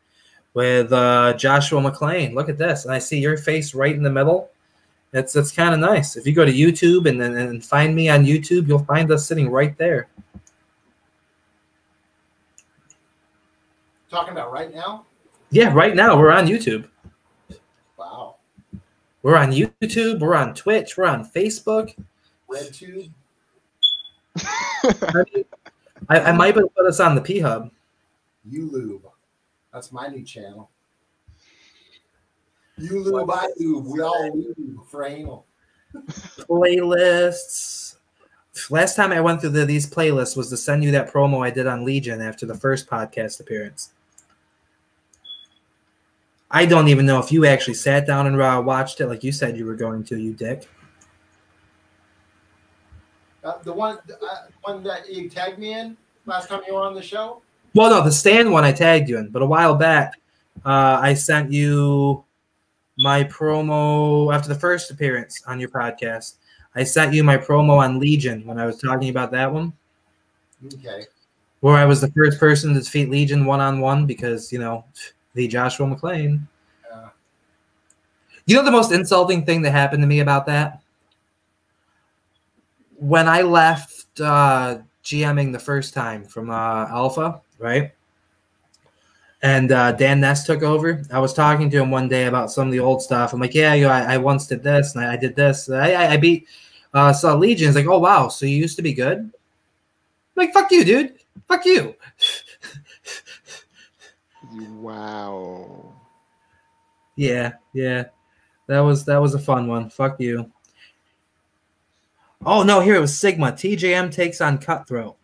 with Joshua McClain. Look at this. And I see your face right in the middle. It's kind of nice. If you go to YouTube and find me on YouTube, you'll find us sitting right there. Talking about right now? Yeah, right now we're on YouTube. Wow. We're on YouTube. We're on Twitch. We're on Facebook. RedTube. I might put us on the P-Hub. YouLube. That's my new channel. YouLube, I lube. We all lube for anal. Playlists. Last time I went through these playlists was to send you that promo I did on Legion after the first podcast appearance. I don't even know if you actually sat down and watched it like you said you were going to, you dick. The one that you tagged me in last time you were on the show? Well, no, the stand one I tagged you in, but a while back I sent you my promo after the first appearance on your podcast. I sent you my promo on Legion when I was talking about that one. Okay. Where I was the first person to defeat Legion one-on-one because, the Joshua McClain. You know the most insulting thing that happened to me about that? When I left GMing the first time from Alpha, right? And Dan Ness took over. I was talking to him one day about some of the old stuff. I'm like, yeah, I once did this, and I did this. I beat Legion. He's like, oh, wow, so you used to be good? I'm like, fuck you, dude. Fuck you. Wow. Yeah. That was a fun one. Fuck you. Oh, no, here it was Sigma. TJM takes on Cutthroat.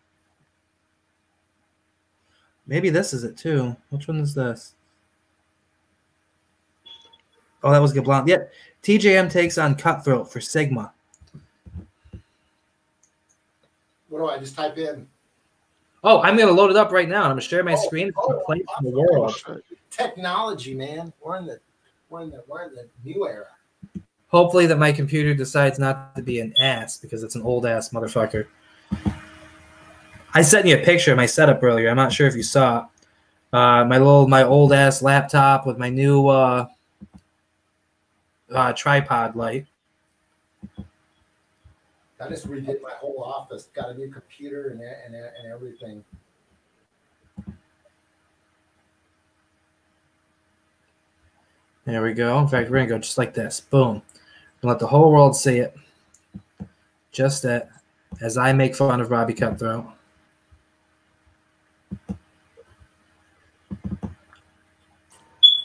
Maybe this is it, too. Which one is this? Oh, that was Good Blonde. Yep. TJM takes on Cutthroat for Sigma. What do I just type in? Oh, I'm going to load it up right now. I'm going to share my screen. It's the place in the world. Technology, man. We're in the new era. Hopefully that my computer decides not to be an ass because it's an old-ass motherfucker. I sent you a picture of my setup earlier. I'm not sure if you saw it. My old-ass laptop with my new tripod light. I just redid my whole office. Got a new computer and everything. There we go. In fact, we're going to go just like this. Boom. And let the whole world see it. Just that. As I make fun of Robbie Cutthroat.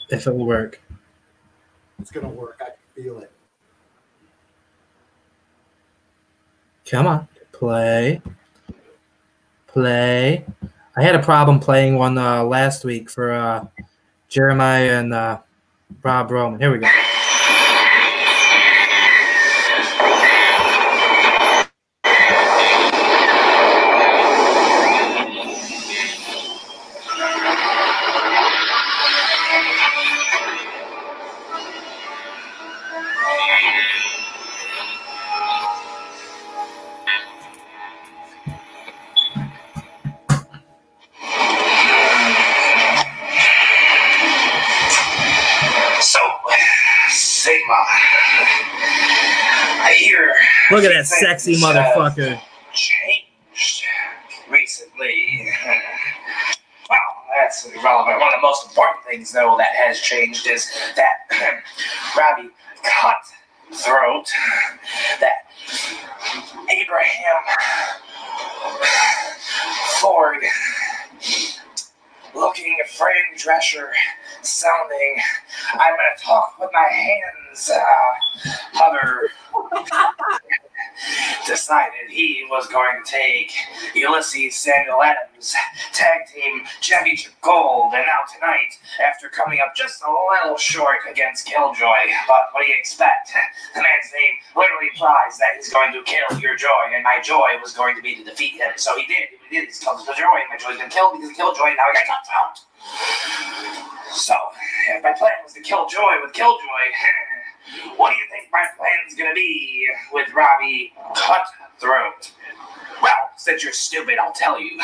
If it will work. It's going to work. I can feel it. Come on. Play. I had a problem playing one last week for Jeremiah and Rob Roman. Here we go. Look at that sexy motherfucker. Changed recently. Well, that's irrelevant. One of the most important things, though, that has changed is that Robbie Cutthroat, that Abraham Ford looking Fran Drescher sounding, I'm going to talk with my hands, mother, decided he was going to take Ulysses Samuel Adams tag team championship gold, and now tonight, after coming up just a little short against Killjoy, but what do you expect? The man's name literally implies that he's going to kill your joy, and my joy was going to be to defeat him, so he did. He did. He's killed the joy, and my joy's been killed because of Killjoy, and now he got cut out. So, if my plan was to kill Joy with Killjoy, what do you think my plan's gonna be with Robbie Cutthroat? Well, since you're stupid, I'll tell you.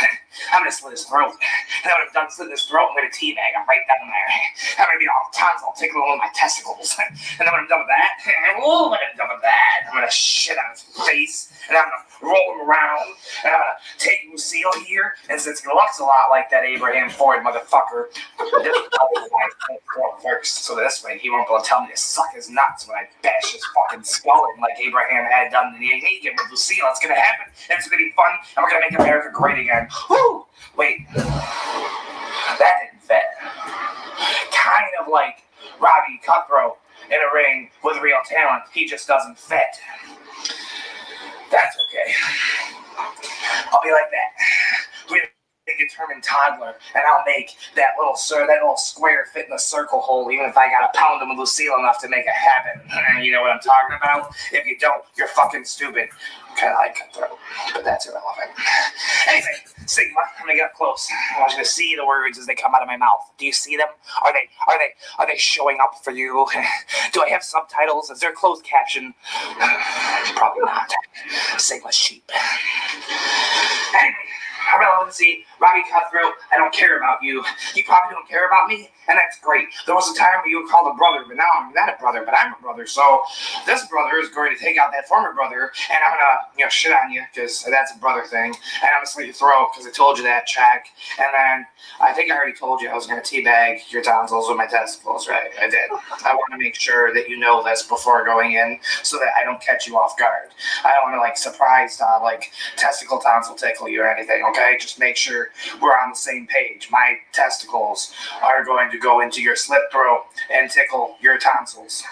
I'm gonna slit his throat. And when I'm done slitting his throat, I'm gonna teabag him right down there. I'm gonna be all tonsil tickling all my testicles. And then when I'm done with that, I'm gonna shit on his face. And I'm gonna roll him around. And I'm gonna take Lucille here. And since he looks a lot like that Abraham Ford motherfucker, this is probably why I throw first. So this way, he won't be able to tell me to suck his nuts when I bash his fucking skull in like Abraham had done to the Negan with Lucille. It's gonna happen. And it's gonna be fun. And we're gonna make America great again. Woo! Wait. That didn't fit. Kind of like Robbie Cutthroat in a ring with real talent. He just doesn't fit. That's okay. I'll be like that. With a determined toddler, and I'll make that little square fit in a circle hole, even if I gotta pound him with Lucille enough to make it happen. You know what I'm talking about? If you don't, you're fucking stupid. Kind of like Cutthroat, but that's irrelevant. Anyway, Sigma, I'm gonna get up close. I want you to see the words as they come out of my mouth. Do you see them? Are they showing up for you? Do I have subtitles? Is there a closed caption? Probably not. Sigma sheep. Anyway, irrelevancy, Robbie Cutthroat, I don't care about you. You probably don't care about me, and that's great. There was a time where you were called a brother, but now I'm not a brother, but I'm a brother. So this brother is going to take out that former brother, and I'm gonna, shit on you, because that's a brother thing, and I'm gonna slit your throat, because I told you that, check. And then, I think I already told you I was gonna teabag your tonsils with my testicles, right? I did. I want to make sure that you know this before going in, so that I don't catch you off guard. I don't want to, surprise, testicle tonsil tickle you or anything, okay? Just make sure we're on the same page. My testicles are going to go into your slit throat and tickle your tonsils.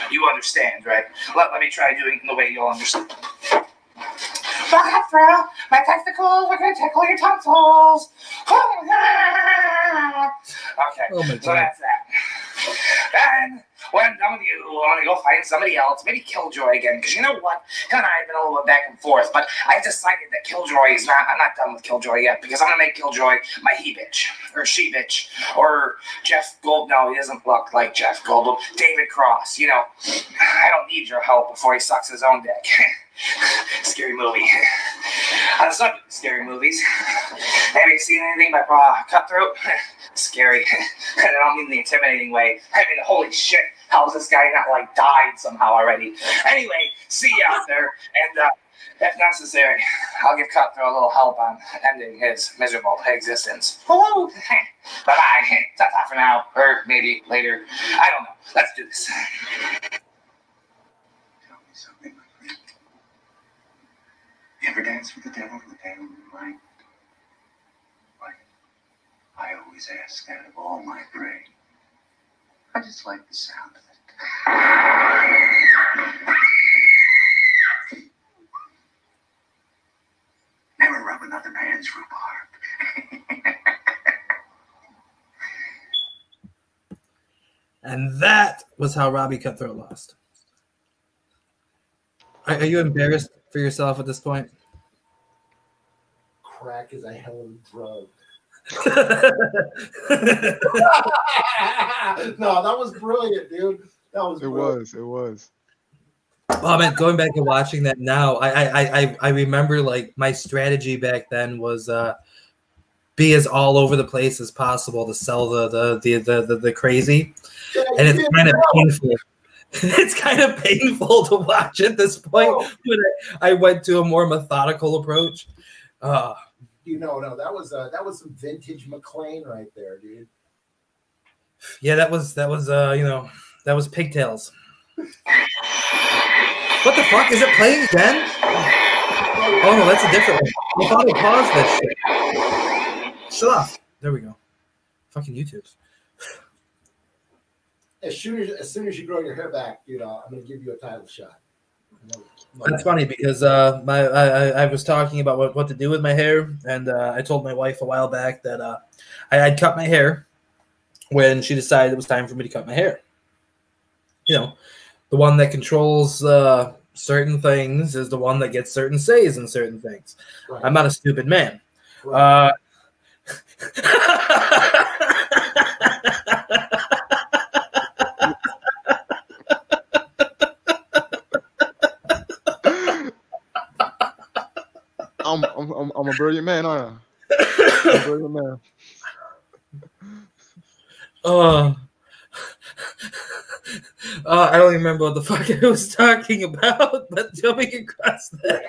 You understand, right? Let me try doing it in the way you'll understand. Cutthroat, my testicles are going to tickle your tonsils. Okay, so that's that. Then, when I'm done with you, I'm going to go find somebody else, maybe Killjoy again, because you know what? Him and I have been a little bit back and forth, but I decided that Killjoy is not, I'm not done with Killjoy yet, because I'm going to make Killjoy my he-bitch, or she-bitch, or Jeff Goldblum. No, he doesn't look like Jeff Goldblum. David Cross, I don't need your help before he sucks his own dick. Scary movie. On the subject of scary movies, have you seen anything by Cutthroat? Scary. And I don't mean the intimidating way. I mean, holy shit, how is this guy not, died somehow already? Anyway, see you out there, and if necessary, I'll give Cutthroat a little help on ending his miserable existence. Hello. Bye-bye. Ta-ta for now, or maybe later. I don't know. Let's do this. Tell me something, my friend. You ever dance with the devil in the pale moonlight? Why, I always ask that of all my prey. I just like the sound of it. Never rub another man's rhubarb. And that was how Robbie Cutthroat lost. Are you embarrassed for yourself at this point? Crack is a hell of a drug. No, that was brilliant, dude. That was brilliant. It was. Oh man, going back and watching that now, I remember my strategy back then was be as all over the place as possible to sell the crazy, and it's kind of painful It's kind of painful to watch at this point when I went to a more methodical approach. No, that was some vintage McLean right there, dude. Yeah, that was that was pigtails. What the fuck? Is it playing again? Oh no, that's a different one. I thought I paused this shit. Shut up. There we go. Fucking YouTube's. As soon as you grow your hair back, dude, I'm gonna give you a title shot. That's funny because I was talking about what to do with my hair, and I told my wife a while back that I'd cut my hair when she decided it was time for me to cut my hair. You know, the one that controls certain things is the one that gets certain says in certain things. Right. I'm not a stupid man. Right. I'm a brilliant man, aren't I? I'm a brilliant man. I don't even remember what the fuck I was talking about, but jumping across that.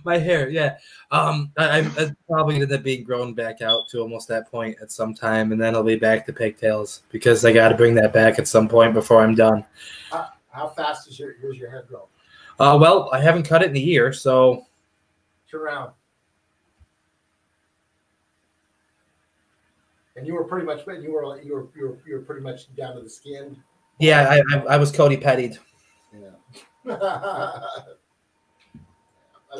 My hair, yeah. I'm probably going to end up being grown back out to almost that point at some time, and then I'll be back to pigtails because I got to bring that back at some point before I'm done. How fast is your hair grow? Well, I haven't cut it in a year, so. Turn around. And you were pretty much pretty much down to the skin. Yeah, I was Cody Pettied. Yeah. I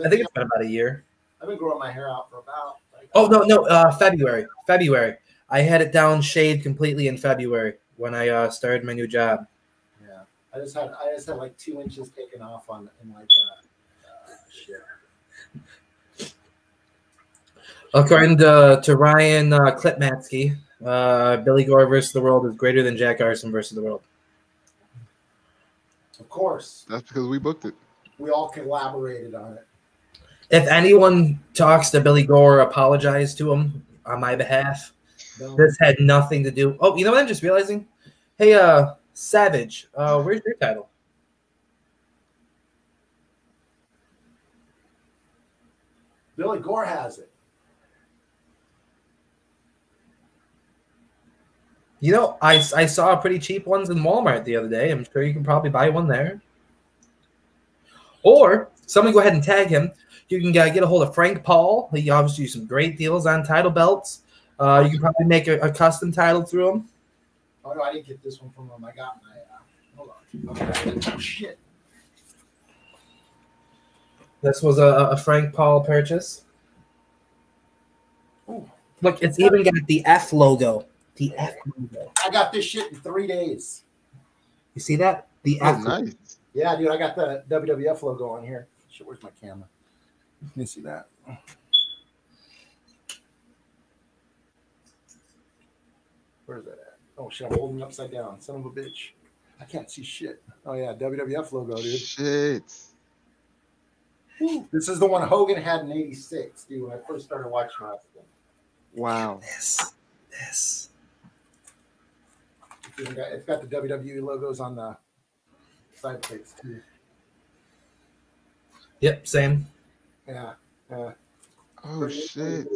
think it's been about a year. I've been growing my hair out for about. February. I had it down shaved completely in February when I started my new job. Yeah, I just had like 2 inches taken off in like shit. According to Ryan Klipmatsky, Billy Gore versus the World is greater than Jack Arson versus the World. Of course. That's because we booked it. We all collaborated on it. If anyone talks to Billy Gore, apologize to him on my behalf. No. This had nothing to do. Oh, you know what I'm just realizing? Hey, Savage, where's your title? Billy Gore has it. You know, I saw pretty cheap ones in Walmart the other day. I'm sure you can probably buy one there. Or somebody go ahead and tag him. You can get a hold of Frank Paul. He obviously some great deals on title belts. You can probably make a custom title through him. Oh, no, I didn't get this one from him. I got my hold on. Okay. Oh, shit. This was a Frank Paul purchase. Ooh. Look, it's even got the F logo. The F logo. I got this shit in 3 days. You see that? The F logo. Nice. Yeah, dude, I got the WWF logo on here. Shit, where's my camera? Let me see that. Where's that at? Oh, shit, I'm holding it upside down. Son of a bitch. I can't see shit. Oh, yeah, WWF logo, dude. Shit. Woo. This is the one Hogan had in '86, dude, when I first started watching wrestling. Wow. This. It's got the WWE logos on the side plates, too. Yep, same. Yeah. Oh, shit.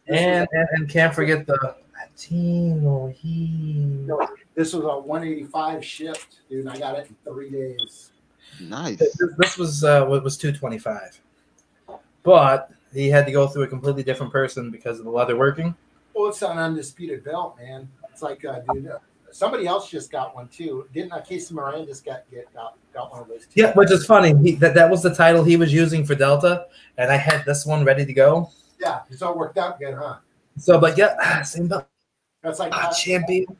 And can't forget the Latino Heat. No, this was a 185 shipped, dude, and I got it in 3 days. Nice. This was what was $225, but he had to go through a completely different person because of the leather working. Well, it's an undisputed belt, man. It's like, dude, somebody else just got one too. Didn't Casey Moran just got one of those too? Yeah, which is funny. That was the title he was using for Delta, and I had this one ready to go. Yeah, it's all worked out good, huh? So, but yeah, same belt. That's like champion.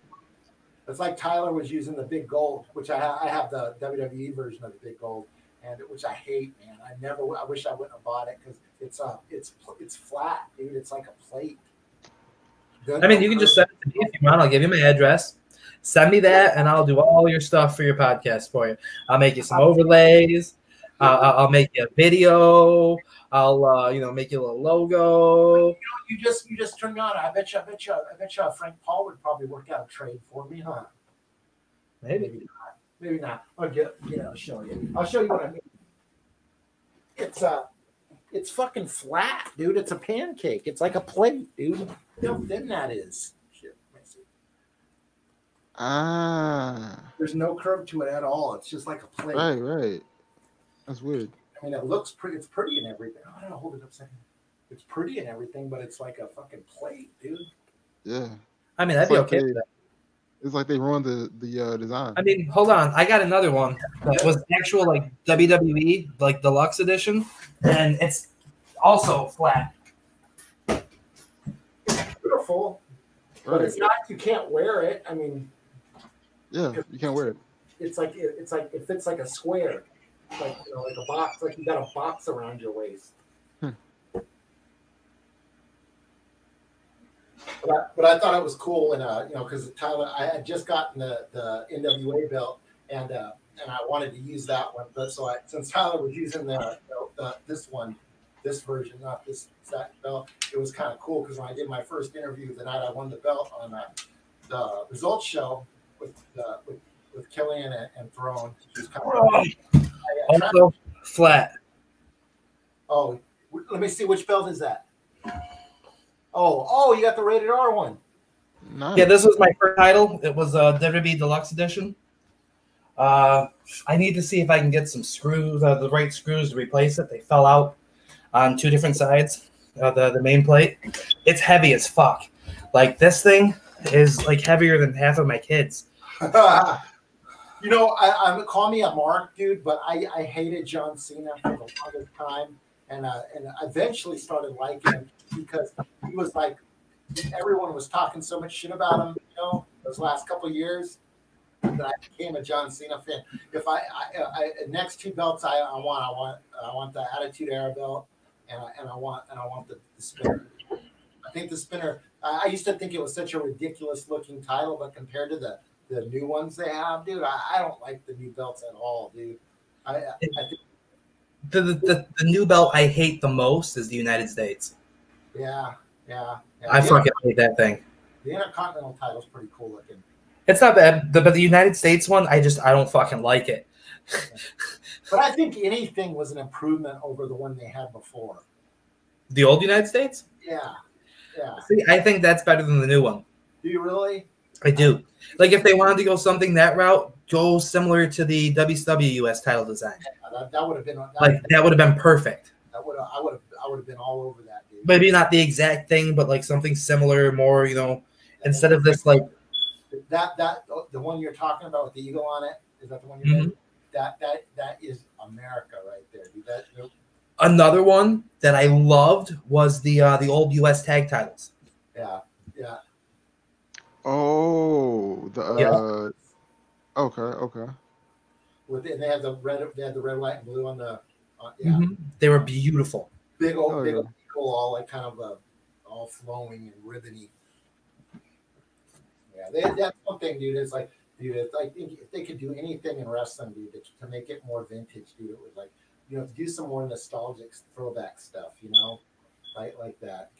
It's like Tyler was using the big gold, which I have the WWE version of the big gold, and which I hate, man. I wish I wouldn't have bought it because it's flat, dude. It's like a plate. I mean, you can just send it to me if you want. I'll give you my address. Send me that, and I'll do all your stuff for your podcast for you. I'll make you some overlays. I'll make you a video. I'll make you a little logo. You just turned me on. I bet you Frank Paul would probably work out a trade for me, huh? Maybe. Maybe not. I'll show you. I'll show you what I mean. It's fucking flat, dude. It's a pancake. It's like a plate, dude. You know how thin that is. Shit. Let me see. There's no curve to it at all. It's just like a plate. Right. That's weird. I mean, it looks pretty. It's pretty and everything. I don't know. Hold it up a second. It's pretty and everything, but it's like a fucking plate, dude. Yeah. I mean, that'd be okay with that. It's like they ruined the design. I mean, hold on. I got another one that was actual like WWE like deluxe edition, and it's also flat. Beautiful, but it's not. You can't wear it. I mean, yeah, you can't wear it. It's like it fits like a square, like like a box. Like you got a box around your waist. But I thought it was cool, and because Tyler, I had just gotten the NWA belt, and I wanted to use that one, but since Tyler was using this version, not this exact belt, it was kind of cool because when I did my first interview the night I won the belt on the results show with Killian and Throne, which was kind of also flat. Oh, let me see, which belt is that? Oh, you got the rated R one. Nice. Yeah, this was my first title. It was a WWE Deluxe Edition. I need to see if I can get some screws, the right screws to replace it. They fell out on two different sides of the main plate. It's heavy as fuck. Like, this thing is like heavier than half of my kids. I'm call me a mark, dude, but I hated John Cena for the longest time, and eventually started liking him because he was like, everyone was talking so much shit about him, those last couple of years, that I became a John Cena fan. If I next two belts I want the Attitude Era belt, and I want the spinner. I think the spinner. I used to think it was such a ridiculous looking title, but compared to the new ones they have, dude, I don't like the new belts at all, dude. I think the new belt I hate the most is the United States. Yeah. I fucking hate that thing. The Intercontinental title's pretty cool looking. It's not bad, but the United States one, I don't fucking like it. But I think anything was an improvement over the one they had before. The old United States? Yeah. See, I think that's better than the new one. Do you really? I do. Like, if they wanted to go something that route, go similar to the WCW US title design. Yeah, that would have been that would have been perfect. I would have been all over that, dude. Maybe not the exact thing, but like something similar, more, instead of this like that the one you're talking about with the eagle on it, is that the one you're doing? That is America right there, dude. Another one that I loved was the old US tag titles. Yeah. Oh, okay. They had the red, white, and blue on the. They were beautiful. Big old eagle, all like kind of all flowing and ribbony. Yeah, that's one thing, dude. It's like, dude, I think if they could do anything in wrestling, dude, to make it more vintage, dude, it would like, to do some more nostalgic throwback stuff, like that.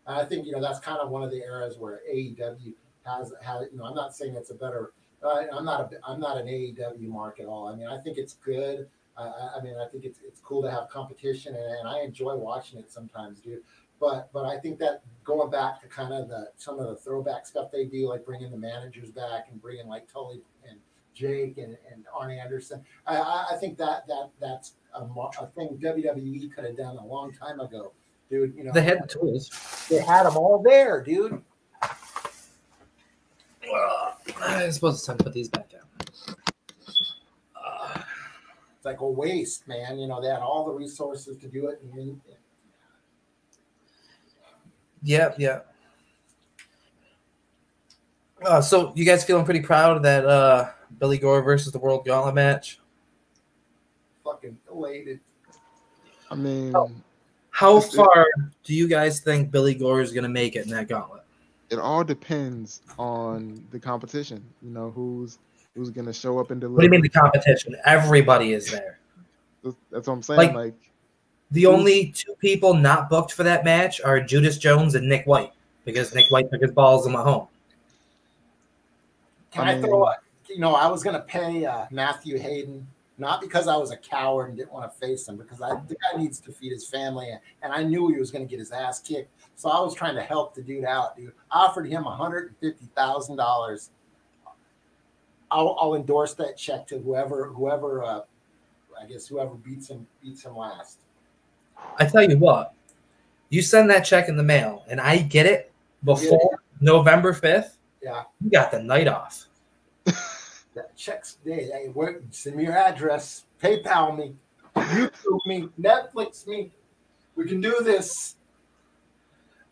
And I think that's kind of one of the eras where AEW has. I'm not saying it's a better. I'm not an AEW mark at all. I mean, I think it's good. I think it's cool to have competition, and I enjoy watching it sometimes, dude. But I think that going back to kind of some of the throwback stuff they do, like bringing the managers back and bringing like Tully and Jake and Arn Anderson, I think that's a thing WWE could have done a long time ago, dude. They had the tools. They had them all there, dude. I suppose it's time to put these back down. It's like a waste, man. They had all the resources to do it. Yeah. So you guys feeling pretty proud of that Billy Gore versus the World Gauntlet match? Fucking elated. I mean, how far do you guys think Billy Gore is going to make it in that gauntlet? It all depends on the competition. Who's going to show up and deliver. What do you mean the competition? Everybody is there. That's what I'm saying. Like the only two people not booked for that match are Judas Jones and Nick White, because Nick White took his balls in my home. Can I throw you know, I was going to pay Matthew Hayden, not because I was a coward and didn't want to face him, because the guy needs to feed his family, and I knew he was going to get his ass kicked. So I was trying to help the dude out, dude. I offered him $150,000. I'll endorse that check to whoever I guess whoever beats him last. I tell you what, you send that check in the mail, and I get it before November 5th. Yeah, you got the night off. That check's hey, send me your address, PayPal me, YouTube me, Netflix me. We can do this.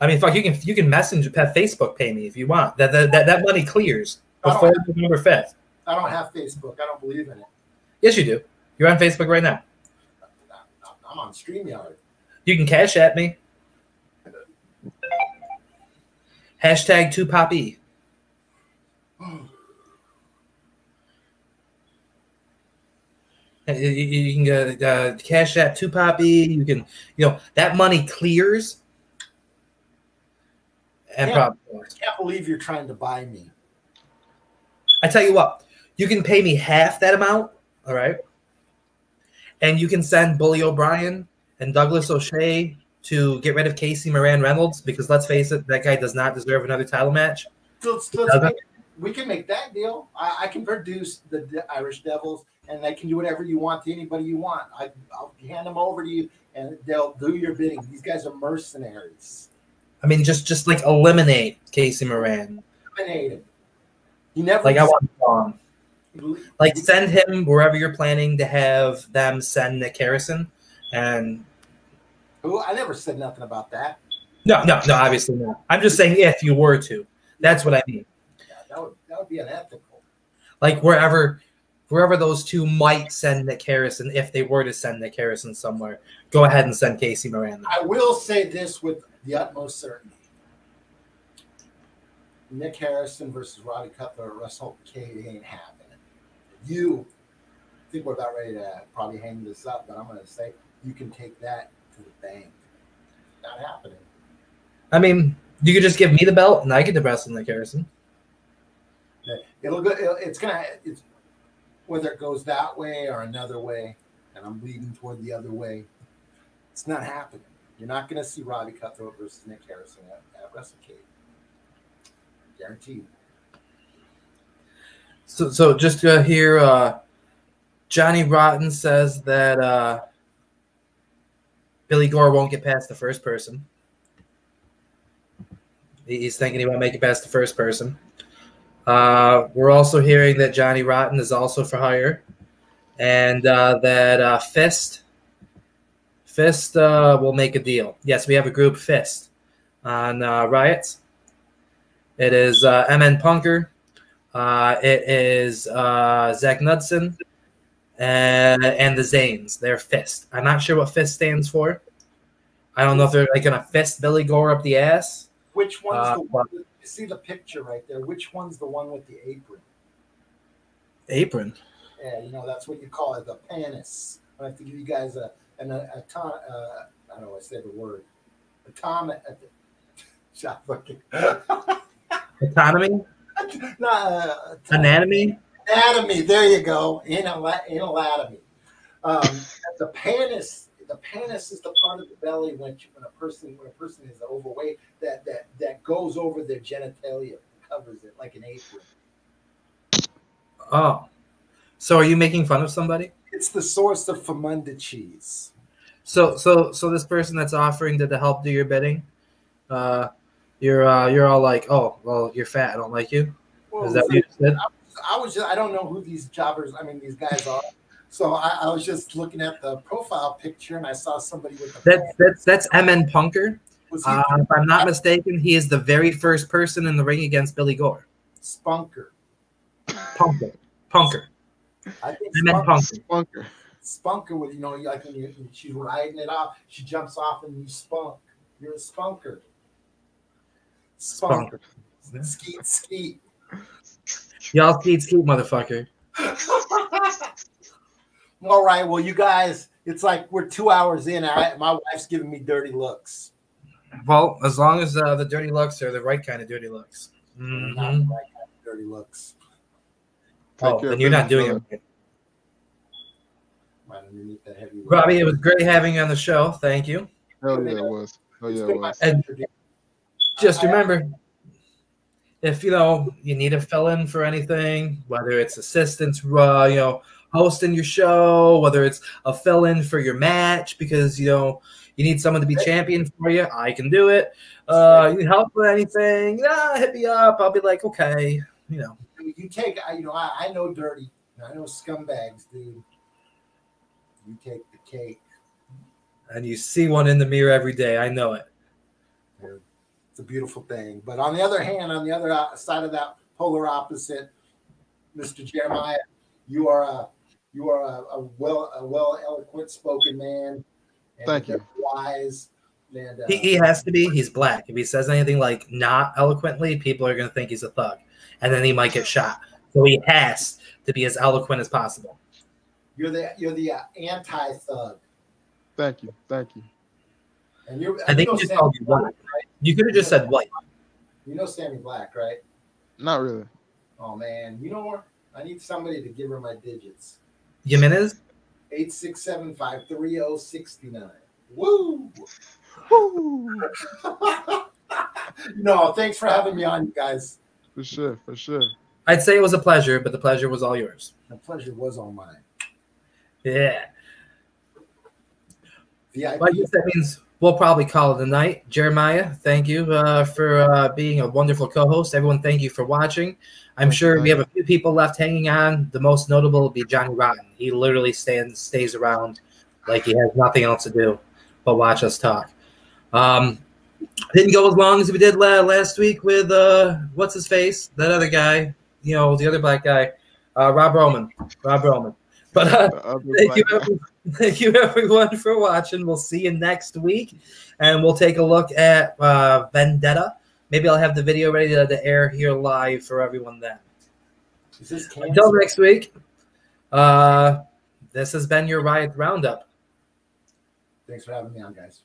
I mean, fuck, you can message Facebook pay me if you want. That money clears before November 5th. I don't have Facebook. I don't believe in it. Yes, you do. You're on Facebook right now. I'm on StreamYard. You can cash at me. Hashtag 2PopE. You can cash at 2PopE. You can, that money clears. And I can't believe you're trying to buy me. I tell you what, you can pay me half that amount, all right? And you can send Bully O'Brien and Douglas O'Shea to get rid of Casey Moran Reynolds, because let's face it, that guy does not deserve another title match. We can make that deal. I can produce the Irish Devils, and they can do whatever you want to anybody you want. I'll hand them over to you, and they'll do your bidding. These guys are mercenaries. I mean, just like eliminate Casey Moran. Eliminate him. He never. Like I want him gone. Like send him wherever you're planning to have them send Nick Harrison, and. Ooh, I never said nothing about that. No, obviously not. I'm just saying if you were to. That's what I mean. Yeah, that would be unethical. Like wherever those two might send Nick Harrison, if they were to send Nick Harrison somewhere, go ahead and send Casey Moran. I will say this with the utmost certainty. Nick Harrison versus Robbie Cutler at WrestleCade ain't happening. You think we're about ready to probably hang this up, but I'm going to say you can take that to the bank. Not happening. I mean, you could just give me the belt, and I get the wrestle Nick Harrison. It'll go. It's whether it goes that way or another way, and I'm leaning toward the other way. It's not happening. You're not going to see Robbie Cutler versus Nick Harrison at WrestleCade. Guaranteed. So just here, Johnny Rotten says that Billy Gore won't get past the first person. He's thinking he won't make it past the first person. We're also hearing that Johnny Rotten is also for hire, and that Fist will make a deal. Yes, we have a group, Fist, on Riots. It is MN Punker. It is Zach Knudsen and the Zanes. They're Fist. I'm not sure what Fist stands for. I don't know if they're like going to fist Billy Gore up the ass. Which one's the one? You see the picture right there. Which one's the one with the apron? Apron? Yeah, that's what you call it, the panis. I have to give you guys I don't know I said the word. Autonomy? Anatomy? Anatomy. There you go. Anatomy. The panis. The panis is the part of the belly when a person is overweight that goes over their genitalia, covers it like an apron. Oh, so are you making fun of somebody? It's the source of Famunda cheese. So this person that's offering to help do your bidding, you're all like, oh, well, you're fat. I don't like you. Well, is that what you said? I don't know who these these guys are. So I was just looking at the profile picture, and I saw somebody with that's MN Punker. If I'm not mistaken, he is the very first person in the ring against Billy Gore. Spunker. Punker. I think Spunker with like when she's riding it off, she jumps off and you spunk. You're a spunker. Spunker. Skeet. Y'all skeet, motherfucker. All right, well, you guys, it's like we're 2 hours in. My wife's giving me dirty looks. Well, as long as the dirty looks are the right kind of dirty looks. Not the right kind of dirty looks. Oh, then you're not doing it. Right underneath that heavy. Robbie, it was great having you on the show. Thank you. Hell yeah, it was. Hell yeah, it was. And just remember, if you need to fill in for anything, whether it's assistants, hosting your show, whether it's a fill in for your match because you need someone to be champion for you, I can do it. You need help with anything? Hit me up. I'll be like, okay. You take. I know dirty. I know scumbags, dude. You take the cake. And you see one in the mirror every day. I know it. It's a beautiful thing. But on the other hand, on the other side of that polar opposite, Mr. Jeremiah, you are a well eloquent spoken man. And thank you. Wise. And, he has to be. He's black. If he says anything like not eloquently, people are going to think he's a thug, and then he might get shot. So he has to be as eloquent as possible. You're the anti-thug. Thank you. And you're. I think you just called you white. Right? You could have just said white. You know Sammy Black, right? Not really. Oh man, you know what? I need somebody to give her my digits. Jimenez? 867-530-69. Woo! Woo! No, thanks for having me on, you guys. For sure. I'd say it was a pleasure, but the pleasure was all yours. The pleasure was all mine. Yeah. VIP. Well, I guess that means we'll probably call it a night. Jeremiah, thank you for being a wonderful co-host. Everyone, thank you for watching. I'm sure we have a few people left hanging on. The most notable will be Johnny Rotten. He literally stays around like he has nothing else to do but watch us talk. Didn't go as long as we did last week with what's his face, that other guy, the other black guy, Rob Roman. But thank you everyone for watching. We'll see you next week, and we'll take a look at Vendetta. Maybe I'll have the video ready to air here live for everyone then. Until next week, this has been your Riots Roundup. Thanks for having me on, guys.